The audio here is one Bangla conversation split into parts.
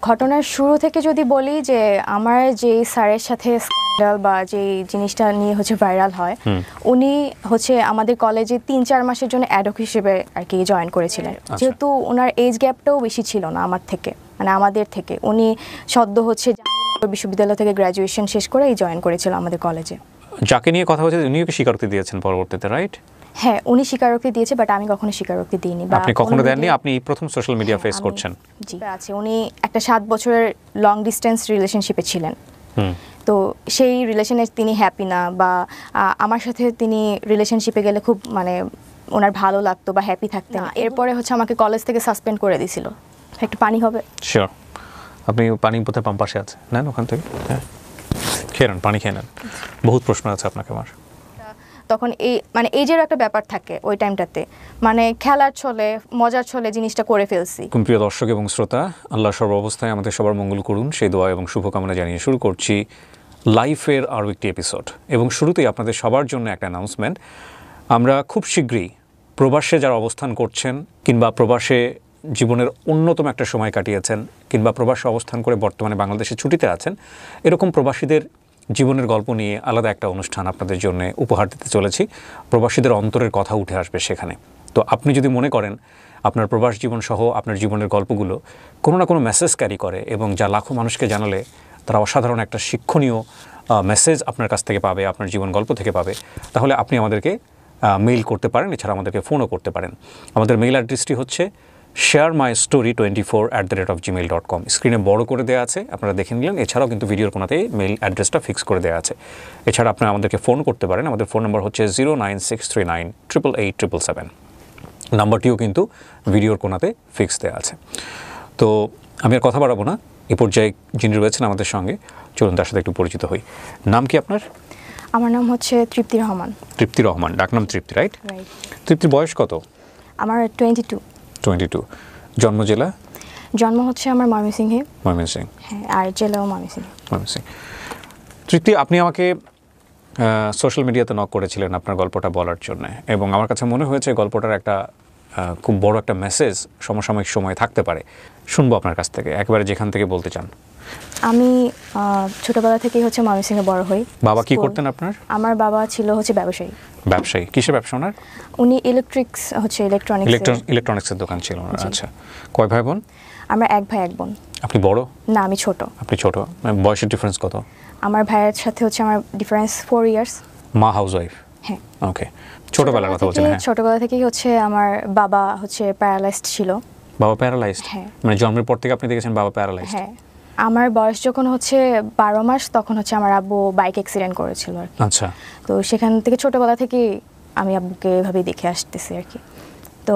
ঘটনার শুরু থেকে যদি বলি যে আমার যে স্যারের সাথে স্ক্যান্ডাল বা যে জিনিসটা নিয়ে হচ্ছে ভাইরাল হয়, উনি হচ্ছে আমাদের কলেজে ৩-৪ মাসের জন্য অ্যাডহক হিসেবে আর কি জয়েন করেছিলেন। যেহেতু ওনার এজ গ্যাপটাও বেশি ছিল না আমার থেকে, মানে আমাদের থেকে। উনি সদ্য হচ্ছে বিশ্ববিদ্যালয় থেকে গ্র্যাজুয়েশন শেষ করে জয়েন করেছিল আমাদের কলেজে। যাকে নিয়ে কথা হচ্ছে উনিও কি স্বীকারোক্তি দিয়েছেন পরবর্তীতে, রাইট? হ্যাঁ, উনি স্বীকারোক্তি দিয়েছে, বাট আমি কখনো স্বীকারোক্তি দিইনি। আপনি কখনো দেননি? আপনি প্রথম সোশ্যাল মিডিয়া ফেস করছেন? জি আছে। উনি একটা 7 বছরের লং ডিস্টেন্স রিলেশনশিপে ছিলেন। তো সেই রিলেশনে তিনি হ্যাপি না, বা আমার সাথে তিনি রিলেশনশিপে গেলে খুব মানে ওনার ভালো লাগতো বা হ্যাপি থাকতেন। এরপরে হচ্ছে আমাকে কলেজ থেকে সাসপেন্ড করে দিয়েছিল। একটু পানি হবে? শিওর। আপনি পানি বোধহয় পাম্প পাশে আছে, নেন ওখান থেকে। হ্যাঁ, খেয়ে নেন, পানি খেয়ে নেন। বহুত প্রশ্ন আছে আপনাকে আমার। তখন মানে এজের একটা ব্যাপার থাকে ওই টাইমটাতে, মানে খেলার ছলে মজার ছলে জিনিসটা করে ফেলছি। প্রিয় দর্শক এবং শ্রোতা, আল্লাহ সর্বাবস্থায় আমাদের সবার মঙ্গল করুন সেই দোয়া এবং শুভকামনা জানিয়ে শুরু করছি লাইফের আরও একটি এপিসোড। এবং শুরুতেই আপনাদের সবার জন্য একটা অ্যানাউন্সমেন্ট। আমরা খুব শীঘ্রই প্রবাসে যারা অবস্থান করছেন, কিংবা প্রবাসে জীবনের অন্যতম একটা সময় কাটিয়েছেন, কিংবা প্রবাসে অবস্থান করে বর্তমানে বাংলাদেশে ছুটিতে আছেন, এরকম প্রবাসীদের জীবনের গল্প নিয়ে আলাদা একটা অনুষ্ঠান আপনাদের জন্য উপহার দিতে চলেছি। প্রবাসীদের অন্তরের কথা উঠে আসবে সেখানে। তো আপনি যদি মনে করেন আপনার প্রবাস জীবন সহ আপনার জীবনের গল্পগুলো কোনো না কোনো মেসেজ ক্যারি করে, এবং যা লাখো মানুষকে জানালে তারা অসাধারণ একটা শিক্ষণীয় মেসেজ আপনার কাছ থেকে পাবে, আপনার জীবন গল্প থেকে পাবে, তাহলে আপনি আমাদেরকে মেইল করতে পারেন। এছাড়া আমাদেরকে ফোনও করতে পারেন। আমাদের মেইল অ্যাড্রেসটি হচ্ছে sharemystory24@gmail.com। স্ক্রিনে বড় করে দেওয়া আছে, আপনারা দেখে নিলেন। এছাড়াও কিন্তু ভিডিওর কোনাতে মেইল অ্যাড্রেসটা ফিক্স করে দেওয়া আছে। এছাড়া আপনারা আমাদেরকে ফোন করতে পারেন। আমাদের ফোন নম্বর হচ্ছে 09639887777। নাম্বারটিও কিন্তু ভিডিওর কোনাতে ফিক্স দেওয়া আছে। তো আমি আর কথা বাড়াবো না, এ পর্যায়ে যিনি রয়েছেন আমাদের সঙ্গে, চলুন তার সাথে একটু পরিচিত হই। নাম কি আপনার? আমার নাম হচ্ছে তৃপ্তি রহমান। তৃপ্তি রহমান, ডাকনাম তৃপ্তি, রাইট? তৃপ্তির বয়স কত? আমার 22। জন্ম জেলা? জন্ম হচ্ছে আমার ময়মনসিংহে। ময়মনসিংহ, হ্যাঁ, আর জেলাও ময়মনসিংহ। তৃপ্তি, আপনি আমাকে সোশ্যাল মিডিয়াতে নক করেছিলেন আপনার গল্পটা বলার জন্য, এবং আমার কাছে মনে হয়েছে গল্পটার একটা খুব বড় একটা মেসেজ সমসাময়িক সময়ে থাকতে পারে। শুনবো আপনার কাছ থেকে, একবারে যেখান থেকে বলতে চান। আমি ছোটবেলা থেকেই হচ্ছে ময়মনসিংহে বড় হই। বাবা কি করতেন আপনার? আমার বাবা ছিল হচ্ছে ব্যবসায়ী। ব্যবসায়ী? কিসের ব্যবসা ওনার? উনি ইলেকট্রনিক্সের দোকান ছিল ওনার। আচ্ছা, কয় ভাই বোন? আমরা এক ভাই এক বোন। আপনি বড়? না, আমি ছোট। আপনি ছোট। বয়সের ডিফারেন্স কত? আমার ভাইয়ের সাথে হচ্ছে আমার ডিফারেন্স 4 ইয়ার্স। মা হাউসওয়াইফ? হ্যাঁ। ওকে, ছোটবেলার কথা বলছেন? হ্যাঁ, ছোটবেলা থেকেই হচ্ছে আমার বাবা হচ্ছে প্যারালাইজড ছিল। বাবা প্যারালাইজড? হ্যাঁ। মানে জন্মের পর থেকে আপনি দেখেছেন বাবা প্যারালাইজড? হ্যাঁ। আমার বয়স যখন হচ্ছে 12 মাস, তখন হচ্ছে আমার আব্বু বাইক অ্যাক্সিডেন্ট করেছিল আর কি। আচ্ছা। তো সেখান থেকে ছোটবেলা থেকে আমি আব্বুকে এভাবেই দেখে আসতেছি আর কি। তো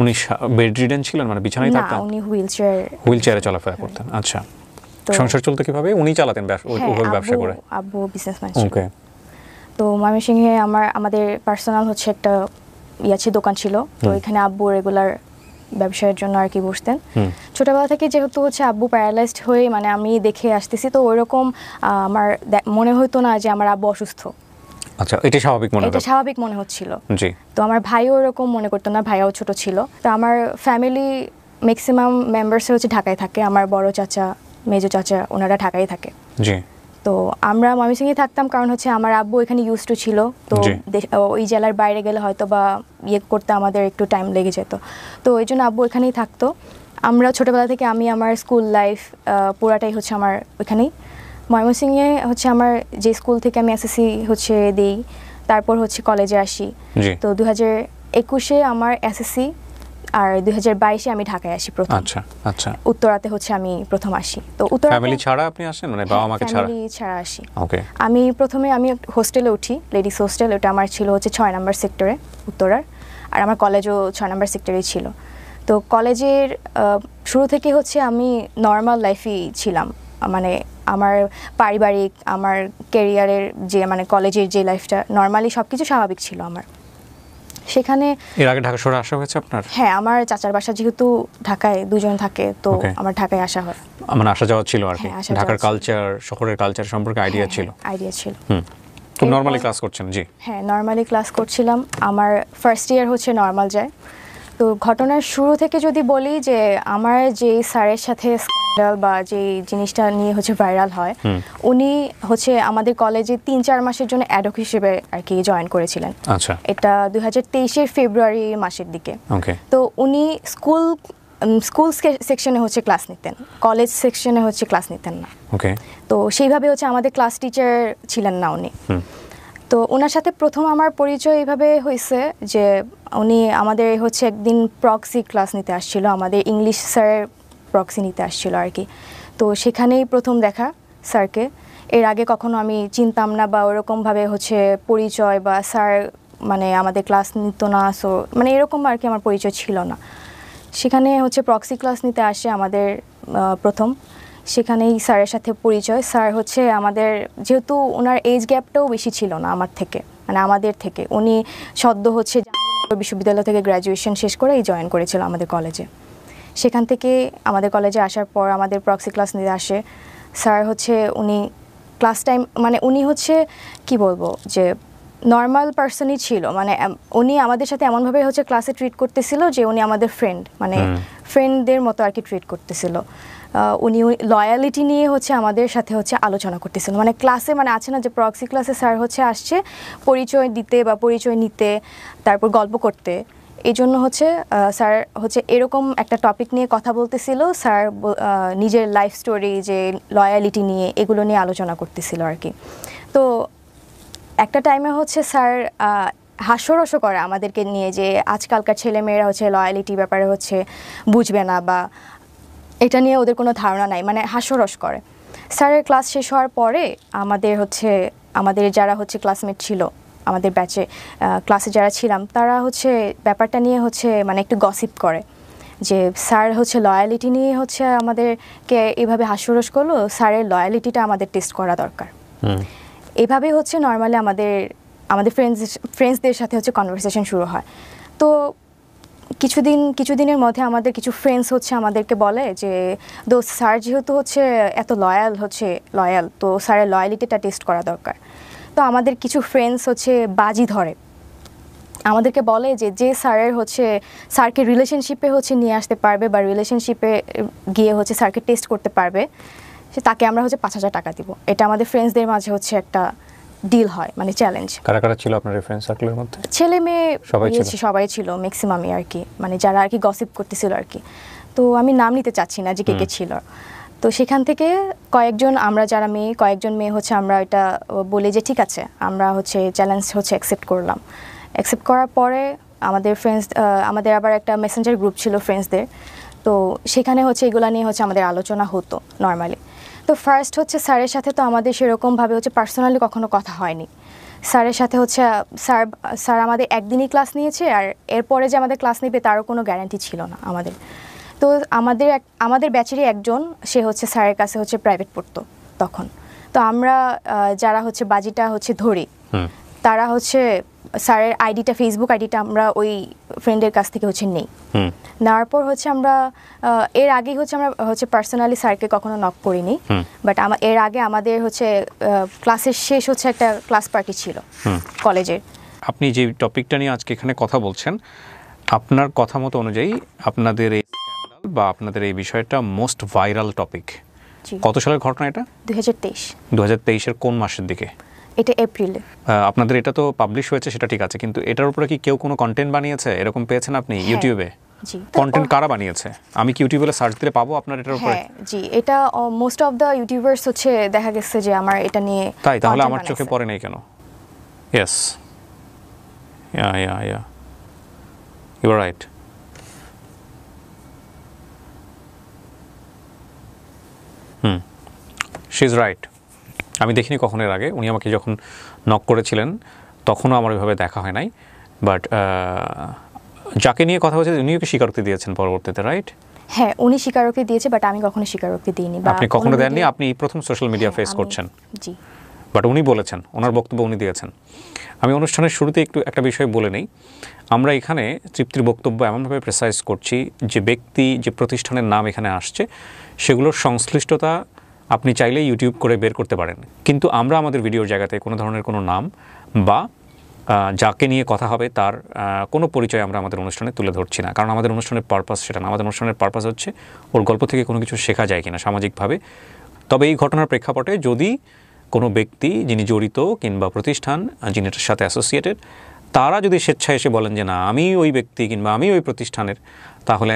উনি বেডরিডেন ছিলেন, মানে বিছানায় থাকতেন? না, উনি হুইলচেয়ারে চলাফেরা করতেন। আচ্ছা। সংসার চলতো কিভাবে? উনি চালাতেন ওইভাবে ব্যবসা করে? আব্বু বিজনেসম্যান ছিল। ওকে। তো ময়মনসিংহে আমাদের পার্সোনাল হচ্ছে একটা দোকান ছিল। তো এখানে আব্বু রেগুলার ব্যবসায়ের জন্য আর কি বসতেন। ছোটবেলা থেকে যেহেতু হচ্ছে আব্বু প্যারালাইজড হয়ে মানে আমি দেখে আসতেছি, তো ওইরকম আমার মনে হতো না যে আমার আব্বু অসুস্থ। আচ্ছা, এটা স্বাভাবিক মনে হচ্ছিল। জি। তো আমার ভাইও এরকম মনে করতো না, ভাইও ছোট ছিল। তো আমার ফ্যামিলি ম্যাক্সিমাম মেম্বার্স হচ্ছে ঢাকায় থাকে। আমার বড় চাচা, মেজো চাচা, ওনারা ঢাকায় থাকে। জি। তো আমরা ময়মনসিংহে থাকতাম, কারণ হচ্ছে আমার আব্বু এখানে ইউজ টু ছিল। তো ওই জেলার বাইরে গেলে হয়তো বা করতে আমাদের একটু টাইম লেগে যেত। তো ওই জন্য আব্বু এখানেই থাকতো। আমরা ছোটোবেলা থেকে আমার স্কুল লাইফ পুরাটাই হচ্ছে আমার ওইখানেই। ময়মনসিংহে হচ্ছে আমার যে স্কুল থেকে আমি এসএসসি হচ্ছে দিই, তারপর হচ্ছে কলেজে আসি। তো 2021-এ আমার এসএসসি, আর 2022-এ আমি ঢাকায় আসি প্রথম। আচ্ছা আচ্ছা। উত্তরাতে হচ্ছে আমি প্রথম আসি। তো উত্তরাতে ফ্যামিলি ছাড়া আপনি আসেন, মানে বাবা মাকে ছাড়া? ফ্যামিলি ছাড়া আসি। ওকে। আমি প্রথমে হোস্টেলে উঠি, লেডিস হোস্টেল। ওটা আমার ছিল হচ্ছে 6 নম্বর সেক্টরে উত্তরার, আর আমার কলেজও 6 নম্বর সেক্টরেই ছিল। তো কলেজের শুরু থেকে হচ্ছে আমি নর্মাল লাইফই ছিলাম, মানে আমার পারিবারিক, আমার ক্যারিয়ারের যে মানে কলেজের যে লাইফটা নর্মালি সবকিছু স্বাভাবিক ছিল আমার সেখানে। এর আগে ঢাকা শহরে আসা হয়েছে আপনার? হ্যাঁ, আমার চাচার বাসা যেহেতু ঢাকায়, দুজন থাকে, তো আমার ঢাকায় আসা হয়। মানে আসা যাওয়া ছিল আর কি। ঢাকার কালচার, শহরের কালচার সম্পর্কে আইডিয়া ছিল? খুব নরমালি ক্লাস করছেন? জি। হ্যাঁ, নরমালি ক্লাস করছিলাম। আমার ফার্স্ট ইয়ার হচ্ছে নর্মাল যায়। তো ঘটনার শুরু থেকে যদি বলি যে আমার যে স্যারের সাথে স্ক্যান্ডাল বা যে জিনিসটা নিয়ে হচ্ছে ভাইরাল হয়, উনি হচ্ছে আমাদের কলেজে 3-4 মাসের জন্য অ্যাডহক হিসেবে আর কি জয়েন করেছিলেন। আচ্ছা, এটা 2023-এর ফেব্রুয়ারি মাসের দিকে। ওকে। তো উনি স্কুল সেকশনে হচ্ছে ক্লাস নিতেন, কলেজ সেকশনে হচ্ছে ক্লাস নিতেন না। ওকে। তো সেইভাবে হচ্ছে আমাদের ক্লাস টিচার ছিলেন না উনি। তো ওনার সাথে প্রথম আমার পরিচয় এইভাবে হয়েছে যে উনি আমাদের হচ্ছে একদিন প্রক্সি ক্লাস নিতে আসছিল, আমাদের ইংলিশ স্যারের প্রক্সি নিতে আসছিল আর কি। তো সেখানেই প্রথম দেখা স্যারকে। এর আগে কখনো আমি চিনতাম না বা ওরকমভাবে হচ্ছে পরিচয় বা স্যার মানে আমাদের ক্লাস নিত না, সো মানে এরকম আর কি আমার পরিচয় ছিল না। সেখানে হচ্ছে প্রক্সি ক্লাস নিতে আসে আমাদের প্রথম, সেখানেই স্যারের সাথে পরিচয়। স্যার হচ্ছে আমাদের, যেহেতু ওনার এজ গ্যাপটাও বেশি ছিল না আমার থেকে, মানে আমাদের থেকে, উনি সদ্য হচ্ছে বিশ্ববিদ্যালয় থেকে গ্র্যাজুয়েশন শেষ করেই জয়েন করেছিল আমাদের কলেজে। সেখান থেকে আমাদের কলেজে আসার পর আমাদের প্রক্সি ক্লাস নিতে আসে স্যার। হচ্ছে উনি ক্লাস টাইম মানে উনি হচ্ছে কি বলবো যে নর্মাল পার্সনই ছিল, মানে উনি আমাদের সাথে এমনভাবে হচ্ছে ক্লাসে ট্রিট করতেছিল যে উনি আমাদের ফ্রেন্ড, মানে ফ্রেন্ডদের মতো আর কি ট্রিট করতেছিল। উনি লয়ালিটি নিয়ে হচ্ছে আমাদের সাথে হচ্ছে আলোচনা করতেছিল, মানে ক্লাসে মানে আছে না যে প্রক্সি ক্লাসে স্যার হচ্ছে আসছে পরিচয় দিতে বা পরিচয় নিতে, তারপর গল্প করতে। এই জন্য হচ্ছে স্যার হচ্ছে এরকম একটা টপিক নিয়ে কথা বলতেছিল। স্যার নিজের লাইফ স্টোরি, যে লয়ালিটি নিয়ে, এগুলো নিয়ে আলোচনা করতেছিল আর কি। তো একটা টাইমে হচ্ছে স্যার হাস্যরসও করে আমাদেরকে নিয়ে, যে আজকালকার ছেলেমেয়েরা হচ্ছে লয়ালিটি ব্যাপারে হচ্ছে বুঝবে না বা এটা নিয়ে ওদের কোনো ধারণা নাই, মানে হাস্যরস করে। স্যারের ক্লাস শেষ হওয়ার পরে আমাদের যারা হচ্ছে ক্লাসমেট ছিল, আমাদের ব্যাচে ক্লাসে যারা ছিলাম, তারা হচ্ছে ব্যাপারটা নিয়ে হচ্ছে মানে একটু গসিপ করে যে স্যার হচ্ছে লয়ালিটি নিয়ে হচ্ছে আমাদেরকে এভাবে হাস্যরস করলো, স্যারের লয়ালিটিটা আমাদের টেস্ট করা দরকার। এভাবেই হচ্ছে নর্মালি আমাদের ফ্রেন্ডসদের সাথে হচ্ছে কনভারসেশন শুরু হয়। তো কিছুদিনের মধ্যে আমাদের কিছু ফ্রেন্ডস হচ্ছে আমাদেরকে বলে যে দোস্ত, স্যার যেহেতু হচ্ছে এত লয়াল, তো স্যারের লয়ালিটিটা টেস্ট করা দরকার। তো আমাদের কিছু ফ্রেন্ডস হচ্ছে বাজি ধরে, আমাদেরকে বলে যে স্যারকে রিলেশনশিপে হচ্ছে নিয়ে আসতে পারবে বা রিলেশনশিপে গিয়ে হচ্ছে স্যারকে টেস্ট করতে পারবে, তাকে আমরা হচ্ছে 5,000 টাকা দিব। এটা আমাদের ফ্রেন্ডসদের মাঝে হচ্ছে একটা ডিল হয়, মানে চ্যালেঞ্জ। কারা কারা ছিল আপনার ফ্রেন্ড সার্কেলের মধ্যে? ছেলে মেয়ে সবাই ছিল, ম্যাক্সিমামই আর কি, মানে যারা আর কি গসিপ করতেছিল আর কি। তো আমি নাম নিতে চাচ্ছি না যে কে ছিল। তো সেখান থেকে কয়েকজন মেয়ে হচ্ছে আমরা এটা বলি যে ঠিক আছে, আমরা হচ্ছে চ্যালেঞ্জ হচ্ছে অ্যাকসেপ্ট করলাম। অ্যাকসেপ্ট করার পরে আমাদের আবার একটা মেসেঞ্জার গ্রুপ ছিল ফ্রেন্ডসদের। তো সেখানে হচ্ছে এগুলো নিয়ে হচ্ছে আমাদের আলোচনা হতো নর্মালি। তো ফার্স্ট হচ্ছে স্যারের সাথে তো আমাদের সেরকমভাবে হচ্ছে পার্সোনালি কখনো কথা হয়নি। স্যারের সাথে হচ্ছে স্যার আমাদের একদিনই ক্লাস নিয়েছে, আর এরপরে যে আমাদের ক্লাস নেবে তারও কোনো গ্যারান্টি ছিল না আমাদের। তো আমাদের ব্যাচেরই একজন, সে হচ্ছে স্যারের কাছে হচ্ছে প্রাইভেট পড়তো তখন। তো আমরা যারা হচ্ছে বাজিটা হচ্ছে ধরি, তারা হচ্ছে স্যারের ফেসবুক আইডিটা আমরা ওই ফ্রেন্ডের কাছ থেকে হচ্ছে নেই। নেওয়ার পর হচ্ছে আমরা এর আগেই হচ্ছে আমরা হচ্ছে পার্সোনালি স্যারকে কখনো নক করিনি, বাট এর আগে আমাদের হচ্ছে ক্লাসের শেষ হচ্ছে একটা ক্লাস পার্টি ছিল কলেজের। আপনি যে টপিকটা নিয়ে আজকে এখানে কথা বলছেন, আপনার কথা মতো অনুযায়ী আপনাদের এই স্ক্যান্ডাল বা আপনাদের এই বিষয়টা মোস্ট ভাইরাল টপিক। কত সালের ঘটনা এটা? 2023-এর কোন মাসের দিকে? এটা এপ্রিলে। আপনাদের এটা তো পাবলিশ হয়েছে, সেটা ঠিক আছে, কিন্তু এটার উপরে কি কেউ কোনো কন্টেন্ট বানিয়েছে? এরকম পেয়েছেন আপনি ইউটিউবে? জি। কন্টেন্ট কারা বানিয়েছে? আমি কি ইউটিউবে সার্চ দিলে পাবো আপনার এটার উপরে? হ্যাঁ জি, এটা মোস্ট অফ দ্য ইউটিউবার্স হচ্ছে দেখা গেছে যে আমার এটা নিয়ে। তাই? তাহলে আমার চোখে পড়ে নাই কেন? Yes, yeah you are right. She is right. আমি দেখিনি কখন এর আগে। উনি আমাকে যখন নক করেছিলেন তখনও আমার ওইভাবে দেখা হয় নাই, বাট যাকে নিয়ে কথা হয়েছে উনিও কি স্বীকারোক্তি দিয়েছেন পরবর্তীতে, রাইট? হ্যাঁ, উনি স্বীকারোক্তি দিয়েছে, বাট আমি কখনো স্বীকারোক্তি দিইনি। আপনি কখনো দেননি? আপনি প্রথম সোশ্যাল মিডিয়া ফেস করছেন। জি। বাট উনি বলেছেন, ওনার বক্তব্য উনি দিয়েছেন। আমি অনুষ্ঠানের শুরুতে একটা বিষয় বলে নেই। আমরা এখানে তৃপ্তির বক্তব্য এমনভাবে প্রেসাইজ করছি যে ব্যক্তি, যে প্রতিষ্ঠানের নাম এখানে আসছে, সেগুলোর সংশ্লিষ্টতা আপনি চাইলে ইউটিউব করে বের করতে পারেন, কিন্তু আমরা আমাদের ভিডিওর জায়গাতে কোনো ধরনের কোনো নাম বা যাকে নিয়ে কথা হবে তার কোনো পরিচয় আমরা আমাদের অনুষ্ঠানে তুলে ধরছি না, কারণ আমাদের অনুষ্ঠানের পারপাস সেটা না। আমাদের অনুষ্ঠানের পারপাস হচ্ছে ওর গল্প থেকে কোনো কিছু শেখা যায় কিনা সামাজিকভাবে। তবে এই ঘটনার প্রেক্ষাপটে যদি কোনো ব্যক্তি যিনি জড়িত কিংবা প্রতিষ্ঠান যিনি এটার সাথে অ্যাসোসিয়েটেড, তারা যদি স্বেচ্ছায় এসে বলেন যে না আমি ওই ব্যক্তি কিংবা আমি ওই প্রতিষ্ঠানের, তাহলে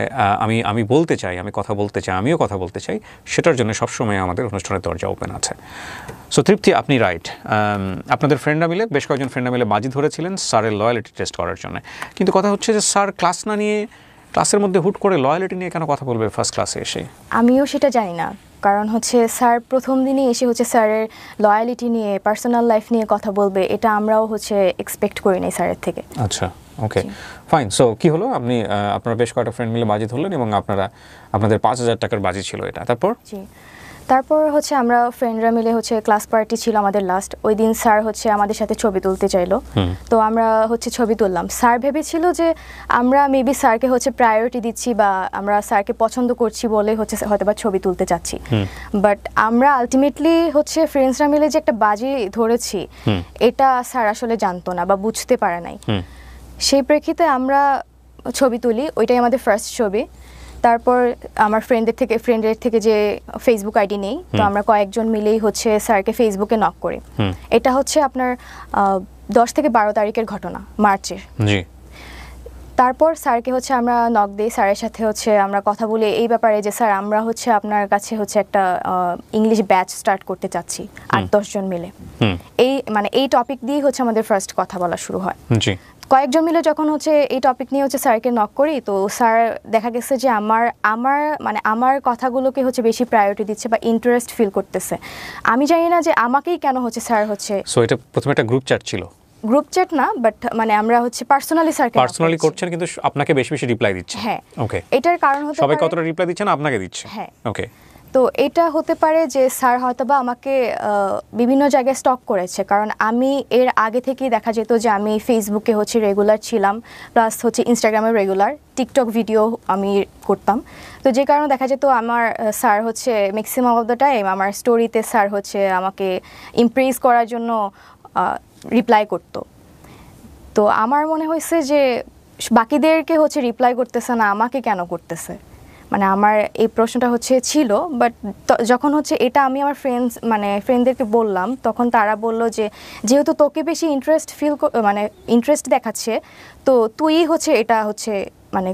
আমি বলতে চাই, আমি কথা বলতে চাই, আমিও কথা বলতে চাই, সেটার জন্য সবসময় আমাদের অনুষ্ঠানের দরজা ওপেন আছে। সো তৃপ্তি, আপনি রাইট। আপনাদের ফ্রেন্ডরা মিলে, বেশ কয়েকজন ফ্রেন্ডরা মিলে বাজি ধরেছিলেন স্যারের লয়ালিটি টেস্ট করার জন্য। কিন্তু কথা হচ্ছে যে স্যার ক্লাস না নিয়ে, ক্লাসের মধ্যে হুট করে লয়ালিটি নিয়ে কেন কথা বলবে ফার্স্ট ক্লাসে এসে? আমিও সেটা জানি না, কারণ হচ্ছে স্যার প্রথম দিনই এসে হচ্ছে স্যারের লয়ালিটি নিয়ে, পার্সোনাল লাইফ নিয়ে কথা বলবে, এটা আমরাও হচ্ছে এক্সপেক্ট করি নাই স্যারের থেকে। আচ্ছা, ওকে, ফাইন। সো কী হলো, আপনারা বেশ কয়েকটা ফ্রেন্ড মিলে বাজি ধরলেন এবং আপনাদের 5,000 টাকার বাজি ছিল এটা। তারপর হচ্ছে আমরা ফ্রেন্ডরা মিলে হচ্ছে ক্লাস পার্টি ছিল আমাদের লাস্ট, ওই দিন স্যার হচ্ছে আমাদের সাথে ছবি তুলতে চাইলো। তো আমরা হচ্ছে ছবি তুললাম। স্যার ভেবেছিল যে আমরা মেবি স্যারকে হচ্ছে প্রায়োরিটি দিচ্ছি বা আমরা স্যারকে পছন্দ করছি বলে হচ্ছে হয়তো বা ছবি তুলতে চাচ্ছি, বাট আমরা আলটিমেটলি হচ্ছে ফ্রেন্ডসরা মিলে যে একটা বাজি ধরেছি এটা স্যার আসলে জানতো না বা বুঝতে পারে নাই। সেই প্রেক্ষিতে আমরা ছবি তুলি, ওইটাই আমাদের ফার্স্ট ছবি। তারপর আমার ফ্রেন্ডের থেকে যে ফেসবুক আইডি নেই, তো আমরা কয়েকজন মিলেই হচ্ছে স্যারকে ফেসবুকে নক করি। এটা হচ্ছে আপনার 10 থেকে 12 তারিখের ঘটনা, মার্চের। তারপর স্যারকে হচ্ছে আমরা নক দিই, স্যারের সাথে হচ্ছে আমরা কথা বলি এই ব্যাপারে যে স্যার আমরা হচ্ছে আপনার কাছে হচ্ছে একটা ইংলিশ ব্যাচ স্টার্ট করতে চাচ্ছি 8-10 জন মিলে। এই টপিক দিয়ে হচ্ছে আমাদের ফার্স্ট কথা বলা শুরু হয়। কয়েকজন মিলে যখন হচ্ছে এই টপিক নিয়ে হচ্ছে স্যারকে নক করি, তো স্যার দেখা গেছে যে আমার কথাগুলোকে হচ্ছে বেশি প্রায়োরিটি দিচ্ছে বা ইন্টারেস্ট ফিল করতেছে। আমি জানি না যে আমাকেই কেন হচ্ছে স্যার হচ্ছে। সো এটা প্রথমে একটা গ্রুপ চ্যাট ছিল? গ্রুপ চ্যাট না, বাট আমরা হচ্ছে পার্সোনালি করছেন, কিন্তু আপনাকে বেশি বেশি রিপ্লাই দিচ্ছে। হ্যাঁ, ওকে। এটার কারণ হতে পারে সবাই কতটা রিপ্লাই দিচ্ছে না আপনাকে দিচ্ছে। হ্যাঁ, ওকে। তো এটা হতে পারে যে স্যার হয়তোবা আমাকে বিভিন্ন জায়গায় স্টক করেছে, কারণ আমি এর আগে থেকেই দেখা যেত যে আমি ফেসবুকে হচ্ছে রেগুলার ছিলাম, প্লাস হচ্ছে ইনস্টাগ্রামে রেগুলার, টিকটক ভিডিও আমি করতাম। তো যে কারণে দেখা যেত আমার স্যার হচ্ছে ম্যাক্সিমাম অফ দ্য টাইম আমার স্টোরিতে স্যার হচ্ছে আমাকে ইমপ্রেস করার জন্য রিপ্লাই করতো। তো আমার মনে হয়েছে যে বাকিদেরকে হচ্ছে রিপ্লাই করতেছে না, আমাকে কেন করতেছে, আমার এই প্রশ্নটা হচ্ছে ছিল। বাট যখন হচ্ছে এটা আমি আমার ফ্রেন্ডদেরকে বললাম, তখন তারা বলল যে যেহেতু তোকে বেশি ইন্টারেস্ট দেখাচ্ছে, তো তুই হচ্ছে এটা হচ্ছে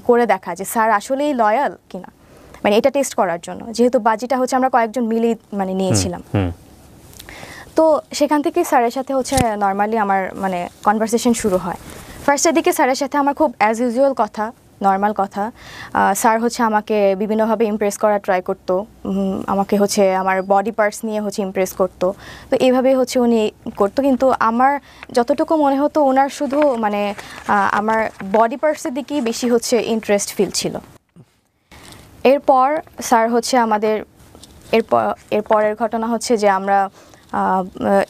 করে দেখা যে স্যার আসলেই লয়াল কিনা, এটা টেস্ট করার জন্য, যেহেতু বাজিটা হচ্ছে আমরা কয়েকজন মিলেই নিয়েছিলাম। তো সেখান থেকে স্যারের সাথে হচ্ছে নর্মালি আমার কনভারসেশন শুরু হয়। ফার্স্টের দিকে স্যারের সাথে আমার খুব অ্যাজ ইউজুয়াল কথা, নর্মাল কথা। স্যার হচ্ছে আমাকে বিভিন্নভাবে ইমপ্রেস করার ট্রাই করতো, আমাকে হচ্ছে আমার বডি পার্টস নিয়ে হচ্ছে ইমপ্রেস করতো। তো এইভাবেই হচ্ছে উনি করতো, কিন্তু আমার যতটুকু মনে হতো ওনার শুধু আমার বডি পার্টসের দিকেই বেশি হচ্ছে ইন্টারেস্ট ফিল ছিল। এরপর স্যার হচ্ছে আমাদের এরপরের ঘটনা হচ্ছে যে আমরা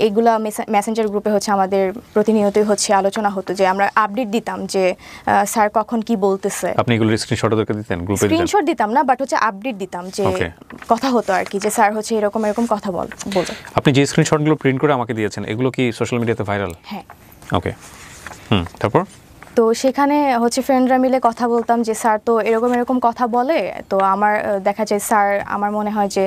এইগুলা মেসেঞ্জার গ্রুপে হচ্ছে আমাদের প্রতিনিয়তই হচ্ছে আলোচনা হতো, যে আমরা আপডেট দিতাম যে স্যার কখন কি বলতেছে। আপনি এগুলোর স্ক্রিনশট ওদেরকে দিতেন? গ্রুপে স্ক্রিনশট দিতাম না, বাট হচ্ছে আপডেট দিতাম যে কথা হতো আর কি, যে স্যার হচ্ছে এরকম কথা বলো। আপনি যে স্ক্রিনশটগুলো প্রিন্ট করে আমাকে দিয়েছেন এগুলো কি সোশ্যাল মিডিয়াতে ভাইরাল? হ্যাঁ। ওকে, তারপর? তো সেখানে হচ্ছে ফ্রেন্ডরা মিলে কথা বলতাম যে স্যার তো এরকম কথা বলে, তো আমার দেখা যায় স্যার আমার মনে হয় যে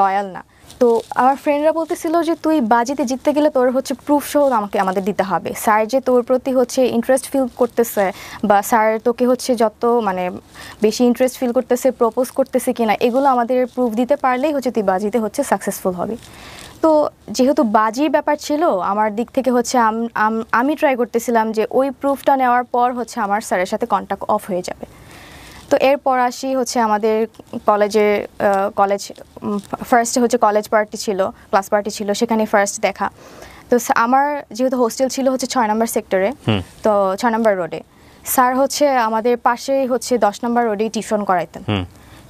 লয়াল না। তো আমার ফ্রেন্ডরা বলতেছিল যে তুই বাজিতে জিততে গেলে তোর হচ্ছে প্রুফ সহ আমাদের দিতে হবে, স্যার যে তোর প্রতি হচ্ছে ইন্টারেস্ট ফিল করতেছে বা স্যার তোকে হচ্ছে যত বেশি ইন্টারেস্ট ফিল করতেছে, প্রপোজ করতেছে কিনা, এগুলো আমাদের প্রুফ দিতে পারলেই হচ্ছে তুই বাজিতে হচ্ছে সাকসেসফুল হবি। তো যেহেতু বাজির ব্যাপার ছিল আমার দিক থেকে হচ্ছে আমি ট্রাই করতেছিলাম যে ওই প্রুফটা নেওয়ার পর হচ্ছে আমার স্যারের সাথে কন্ট্যাক্ট অফ হয়ে যাবে। তো এরপর আসি হচ্ছে আমাদের কলেজ ফার্স্টে হচ্ছে কলেজ পার্টি ছিল, ক্লাস পার্টি ছিল, সেখানে ফার্স্ট দেখা। তো আমার যেহেতু হোস্টেল ছিল হচ্ছে 6 নম্বর সেক্টরে, তো 6 নম্বর রোডে, স্যার হচ্ছে আমাদের পাশেই হচ্ছে 10 নম্বর রোডেই টিউশন করাইতেন।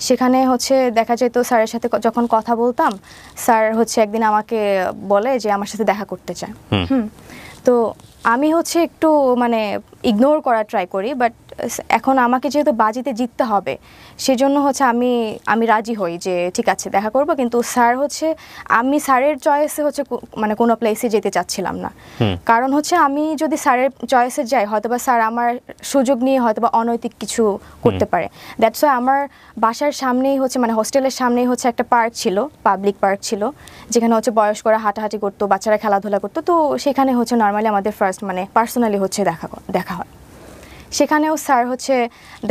সেখানে হচ্ছে দেখা যেত স্যারের সাথে যখন কথা বলতাম, স্যার হচ্ছে একদিন আমাকে বলে যে আমার সাথে দেখা করতে চায়। তো আমি হচ্ছে একটু ইগনোর করার ট্রাই করি, বাট এখন আমাকে যেহেতু বাজিতে জিততে হবে সেজন্য হচ্ছে আমি রাজি হই যে ঠিক আছে দেখা করব, কিন্তু স্যার হচ্ছে আমি স্যারের চয়েসে হচ্ছে মানে কোনো প্লেসে যেতে চাচ্ছিলাম না। কারণ হচ্ছে আমি যদি স্যারের চয়েসে যাই হয়তোবা স্যার আমার সুযোগ নিয়ে হয়তোবা অনৈতিক কিছু করতে পারে। দ্যাটস ওয়াই আমার বাসার সামনেই হচ্ছে মানে হোস্টেলের সামনেই হচ্ছে একটা পার্ক ছিল, পাবলিক পার্ক ছিল, যেখানে হচ্ছে বয়স্করা হাঁটাহাঁটি করতো, বাচ্চারা খেলাধুলা করতো। তো সেখানে হচ্ছে নর্মালি আমাদের ফার্স্ট মানে পার্সোনালি হচ্ছে দেখা হয়। সেখানেও স্যার হচ্ছে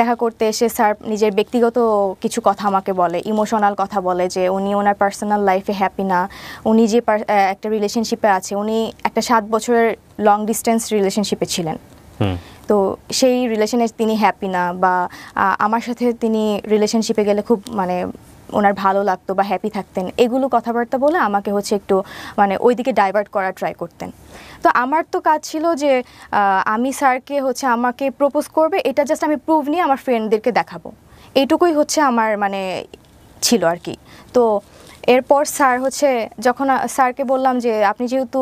দেখা করতে এসে স্যার নিজের ব্যক্তিগত কিছু কথা আমাকে বলে, ইমোশনাল কথা বলে যে উনি ওনার পার্সোনাল লাইফে হ্যাপি না, উনি যে একটা রিলেশনশিপে আছে, উনি একটা 7 বছরের লং ডিস্টেন্স রিলেশনশিপে ছিলেন। তো সেই রিলেশনে তিনি হ্যাপি না, বা আমার সাথে তিনি রিলেশনশিপে গেলে খুব মানে ওনার ভালো লাগতো বা হ্যাপি থাকতেন, এগুলো কথাবার্তা বলে আমাকে হচ্ছে একটু মানে ওইদিকে ডাইভার্ট করার ট্রাই করতেন। তো আমার তো কাজ ছিল যে আমি স্যারকে হচ্ছে আমাকে প্রপোজ করবে, এটা জাস্ট আমি প্রুভ নিয়ে আমার ফ্রেন্ডদেরকে দেখাবো, এইটুকুই হচ্ছে আমার মানে ছিল আর কি। তো এরপর স্যার হচ্ছে যখন স্যারকে বললাম যে আপনি যেহেতু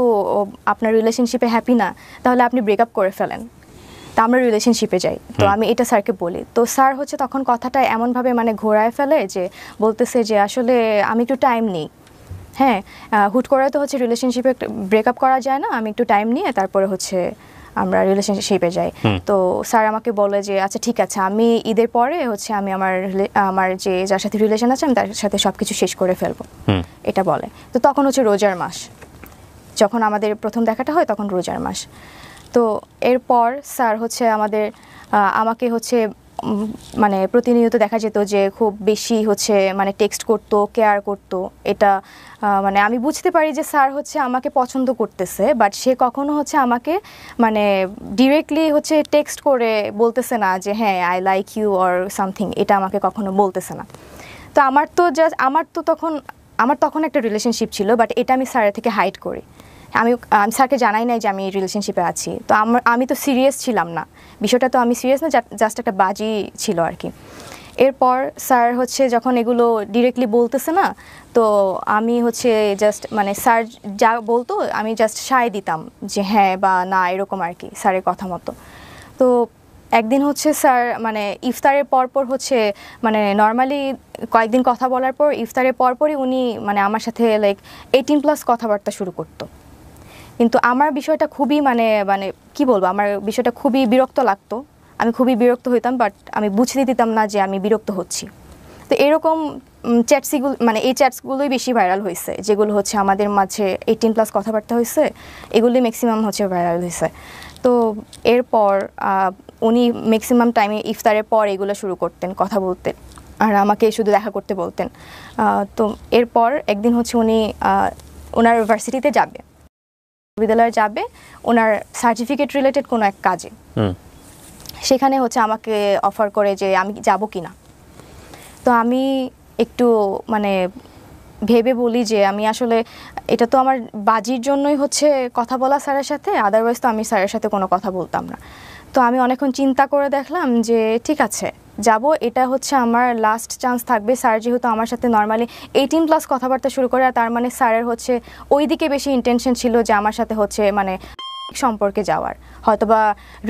আপনার রিলেশনশিপে হ্যাপি না, তাহলে আপনি ব্রেকআপ করে ফেলেন, তা আমরা রিলেশনশিপে যাই। তো আমি এটা স্যারকে বলি, তো স্যার হচ্ছে তখন কথাটা এমনভাবে মানে ঘোরায় ফেলে যে বলতেছে যে আসলে আমি একটু টাইম নিই, হ্যাঁ হুট করে তো হচ্ছে রিলেশনশিপে ব্রেকআপ করা যায় না, আমি একটু টাইম নিয়ে তারপরে হচ্ছে আমরা রিলেশনশিপে যাই। তো স্যার আমাকে বলে যে আচ্ছা ঠিক আছে, আমি ঈদের পরে হচ্ছে আমি আমার যে যার সাথে রিলেশন আছে আমি তার সাথে সব কিছু শেষ করে ফেলবো, এটা বলে। তো তখন হচ্ছে রোজার মাস, যখন আমাদের প্রথম দেখাটা হয় তখন রোজার মাস। তো এরপর স্যার হচ্ছে আমাকে হচ্ছে মানে প্রতিনিয়ত দেখা যেত যে খুব বেশি হচ্ছে মানে টেক্সট করতো, কেয়ার করতো। এটা মানে আমি বুঝতে পারি যে স্যার হচ্ছে আমাকে পছন্দ করতেছে, বাট সে কখনো হচ্ছে আমাকে মানে ডিরেক্টলি হচ্ছে টেক্সট করে বলতেছে না যে হ্যাঁ I like you or something, এটা আমাকে কখনো বলতেছে না। তো আমার তখন একটা রিলেশনশিপ ছিল, বাট এটা আমি স্যারের থেকে হাইড করি। আমি স্যারকে জানাই নাই যে আমি রিলেশনশিপে আছি। তো আমি তো সিরিয়াস ছিলাম না, বিষয়টা তো আমি সিরিয়াস না, জাস্ট একটা বাজি ছিল আর কি। এরপর স্যার হচ্ছে যখন এগুলো ডিরেক্টলি বলতেছে না, তো আমি হচ্ছে জাস্ট মানে স্যার যা বলতো আমি জাস্ট সায় দিতাম যে হ্যাঁ বা না, এরকম আর কি স্যারের কথা মতো। তো একদিন হচ্ছে স্যার মানে ইফতারের পরপর হচ্ছে মানে নর্মালি কয়েকদিন কথা বলার পর ইফতারের পরপরই উনি মানে আমার সাথে লাইক 18+ কথাবার্তা শুরু করতো। কিন্তু আমার বিষয়টা খুবই মানে মানে কি বলবো, আমার বিষয়টা খুবই বিরক্ত লাগতো, আমি খুবই বিরক্ত হইতাম, বাট আমি বুঝতে দিতাম না যে আমি বিরক্ত হচ্ছি। তো এরকম মানে এই চ্যাটসগুলোই বেশি ভাইরাল হয়েছে, যেগুলো হচ্ছে আমাদের মাঝে 18+ কথাবার্তা হয়েছে, এগুলি ম্যাক্সিমাম হচ্ছে ভাইরাল হয়েছে। তো এরপর উনি ম্যাক্সিমাম টাইমে ইফতারের পর এগুলো শুরু করতেন, কথা বলতেন, আর আমাকে শুধু দেখা করতে বলতেন। তো এরপর একদিন হচ্ছে উনি ওনার ভার্সিটিতে যাবে, বিদ্যালয়ে যাবে ওনার সার্টিফিকেট রিলেটেড কোনো এক কাজে। সেখানে হচ্ছে আমাকে অফার করে যে আমি যাব কি না। তো আমি একটু মানে ভেবে বলি যে আমি আসলে এটা তো আমার বাজির জন্যই হচ্ছে কথা বলা স্যারের সাথে, আদারওয়াইজ তো আমি স্যারের সাথে কোনো কথা বলতাম না। তো আমি অনেকক্ষণ চিন্তা করে দেখলাম যে ঠিক আছে যাব, এটা হচ্ছে আমার লাস্ট চান্স থাকবে। স্যার যেহেতু আমার সাথে নর্মালি 18+ কথাবার্তা শুরু করে, তার মানে স্যারের হচ্ছে ওই দিকে বেশি ইন্টেনশন ছিল যে আমার সাথে হচ্ছে মানে সম্পর্কে যাওয়ার, হয়তোবা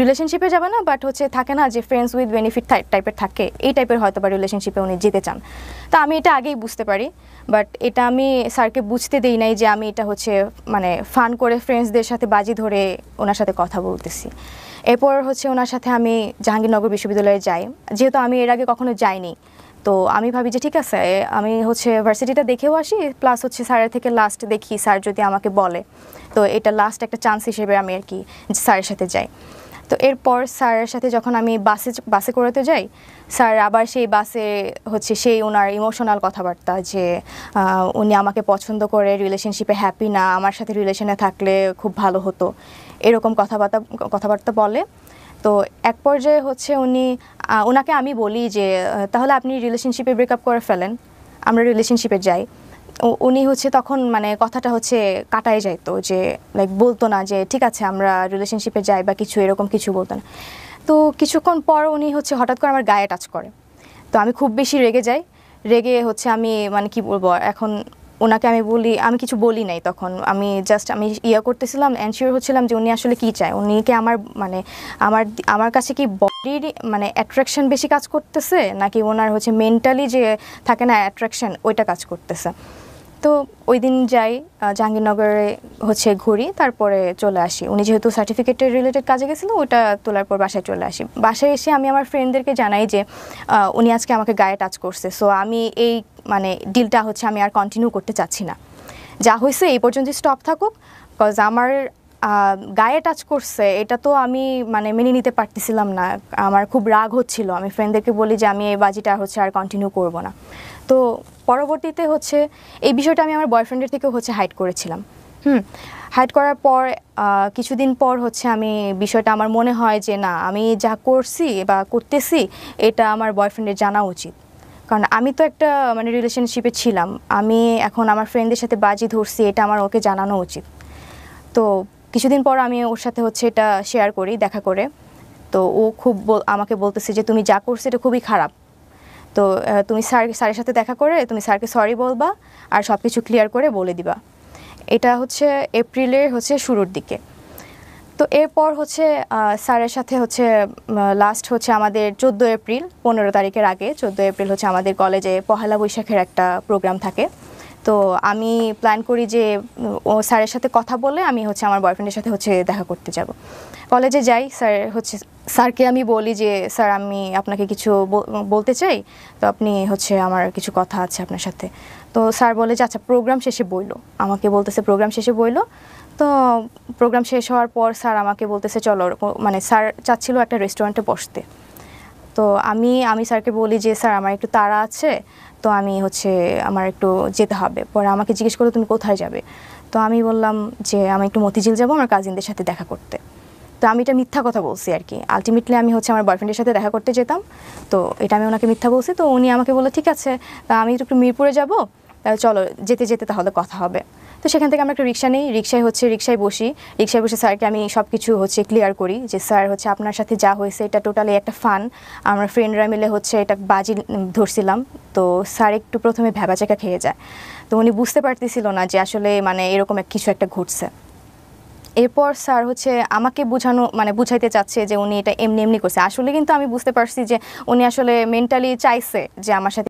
রিলেশনশিপে যাবে না, বাট হচ্ছে থাকে না যে ফ্রেন্ডস উইথ বেনিফিট টাইপের থাকে, এই টাইপের হয়তোবা রিলেশনশিপে উনি যেতে চান। তো আমি এটা আগেই বুঝতে পারি, বাট এটা আমি স্যারকে বুঝতে দেই নাই যে আমি এটা হচ্ছে মানে ফান করে ফ্রেন্ডসদের সাথে বাজি ধরে ওনার সাথে কথা বলতেছি। এরপর হচ্ছে ওনার সাথে আমি জাহাঙ্গীরনগর বিশ্ববিদ্যালয়ে যাই, যেহেতু আমি এর আগে কখনো যাইনি। তো আমি ভাবি যে ঠিক আছে আমি হচ্ছে ভার্সিটিটা দেখেও আসি, প্লাস হচ্ছে স্যারের থেকে লাস্ট দেখি, স্যার যদি আমাকে বলে তো এটা লাস্ট একটা চান্স হিসেবে আমি আর কি স্যারের সাথে যাই। তো এরপর স্যারের সাথে যখন আমি বাসে করেতে যাই, স্যার আবার সেই বাসে হচ্ছে সেই ওনার ইমোশনাল কথাবার্তা যে উনি আমাকে পছন্দ করে, রিলেশনশিপে হ্যাপি না, আমার সাথে রিলেশনে থাকলে খুব ভালো হতো, এরকম কথাবার্তা বলে। তো এক পর্যায়ে হচ্ছে ওনাকে আমি বলি যে তাহলে আপনি রিলেশনশিপে ব্রেকআপ করে ফেলেন, আমরা রিলেশনশিপে যাই। উনি হচ্ছে তখন মানে কথাটা হচ্ছে কাটায় যাইতো, যে লাইক বলতো না যে ঠিক আছে আমরা রিলেশনশিপে যাই বা কিছু, এরকম কিছু বলতো না। তো কিছুক্ষণ পর উনি হচ্ছে হঠাৎ করে আমার গায়ে টাচ করে। তো আমি খুব বেশি রেগে যাই, রেগে হচ্ছে আমি মানে কি বলবো, এখন ওনাকে আমি কিছু বলি নাই তখন, আমি জাস্ট করতেছিলাম, এনশিওর হচ্ছিলাম যে উনি আসলে কি চায়, উনি কি আমার কাছে কি বডির মানে অ্যাট্রাকশন বেশি কাজ করতেছে নাকি ওনার হচ্ছে মেন্টালি যে থাকে না অ্যাট্রাকশন ওইটা কাজ করতেছে। তো ওই দিন যাই জাহাঙ্গীরনগরে হচ্ছে ঘুরি, তারপরে চলে আসি। উনি যেহেতু সার্টিফিকেটের রিলেটেড কাজে গেছিলো, ওইটা তোলার পর বাসায় চলে আসি। বাসায় এসে আমি আমার ফ্রেন্ডদেরকে জানাই যে উনি আজকে আমাকে গায়ে টাচ করছে, সো আমি এই মানে ডিলটা হচ্ছে আমি আর কন্টিনিউ করতে চাচ্ছি না, যা হয়েছে এই পর্যন্ত স্টপ থাকুক। বিকজ আমার গায়ে টাচ করছে এটা তো আমি মানে মেনে নিতে পারতেছিলাম না, আমার খুব রাগ হচ্ছিল। আমি ফ্রেন্ডদেরকে বলি যে আমি এই বাজিটা হচ্ছে আর কন্টিনিউ করব না। তো পরবর্তীতে হচ্ছে এই বিষয়টা আমি আমার বয়ফ্রেন্ডের থেকেও হচ্ছে হাইড করেছিলাম। হাইড করার পর কিছুদিন পর হচ্ছে আমি বিষয়টা আমার মনে হয় যে না, আমি যা করছি বা করতেছি এটা আমার বয়ফ্রেন্ডের জানা উচিত, কারণ আমি তো একটা মানে রিলেশনশিপে ছিলাম, আমি এখন আমার ফ্রেন্ডদের সাথে বাজি ধরছি, এটা আমার ওকে জানানো উচিত। তো কিছুদিন পর আমি ওর সাথে হচ্ছে এটা শেয়ার করি দেখা করে। তো ও খুব আমাকে বলতেছে যে তুমি যা করছো এটা খুবই খারাপ, তো তুমি স্যারের সাথে দেখা করে তুমি স্যারকে সরি বলবা আর সব কিছু ক্লিয়ার করে বলে দিবা। এটা হচ্ছে এপ্রিলের হচ্ছে শুরুর দিকে। তো এরপর হচ্ছে স্যারের সাথে হচ্ছে লাস্ট হচ্ছে আমাদের 14 এপ্রিল, 15 তারিখের আগে 14 এপ্রিল হচ্ছে আমাদের কলেজে পহেলা বৈশাখের একটা প্রোগ্রাম থাকে। তো আমি প্ল্যান করি যে ও স্যারের সাথে কথা বলে আমি হচ্ছে আমার বয়ফ্রেন্ডের সাথে হচ্ছে দেখা করতে যাব। কলেজে যাই, স্যারকে আমি বলি যে স্যার আমি আপনাকে কিছু বলতে চাই, তো আপনি হচ্ছে আমার কিছু কথা আছে আপনার সাথে। তো স্যার বলে যে আচ্ছা প্রোগ্রাম শেষে বইলো, আমাকে বলতেছে প্রোগ্রাম শেষে বইলো। তো প্রোগ্রাম শেষ হওয়ার পর স্যার আমাকে বলতেছে চলো, মানে স্যার চাচ্ছিল একটা রেস্টুরেন্টে বসতে। তো আমি স্যারকে বলি যে স্যার আমার একটু তাড়া আছে, তো আমি হচ্ছে আমার একটু যেতে হবে। পরে আমাকে জিজ্ঞেস করলো তুমি কোথায় যাবে, তো আমি বললাম যে আমি একটু মতিঝিল যাবো আমার কাজিনদের সাথে দেখা করতে। তো আমি এটা মিথ্যা কথা বলছি আর কি, আলটিমেটলি আমি হচ্ছে আমার বয়ফ্রেন্ডের সাথে দেখা করতে যেতাম, তো এটা আমি ওনাকে মিথ্যা বলছি। তো উনি আমাকে বললো ঠিক আছে, তা আমি একটু মিরপুরে যাবো, চলো যেতে যেতে তাহলে কথা হবে। তো সেখান থেকে আমরা একটা রিক্সা নিই, রিক্সায় বসে স্যারকে আমি সব কিছু হচ্ছে ক্লিয়ার করি যে স্যার হচ্ছে আপনার সাথে যা হয়েছে এটা টোটালি একটা ফান, আমরা ফ্রেন্ডরা মিলে হচ্ছে এটা বাজি ধরছিলাম। তো স্যার একটু প্রথমে ভ্যাবাচাকা খেয়ে যায়, তো উনি বুঝতে পারতেছিল না যে আসলে মানে এরকম কিছু একটা ঘটছে। এরপর স্যার হচ্ছে আমাকে বুঝাইতে চাচ্ছে যে উনি এটা এমনি করছে, আসলে কিন্তু আমি বুঝতে পারছি যে উনি আসলে মেন্টালি চাইছে যে আমার সাথে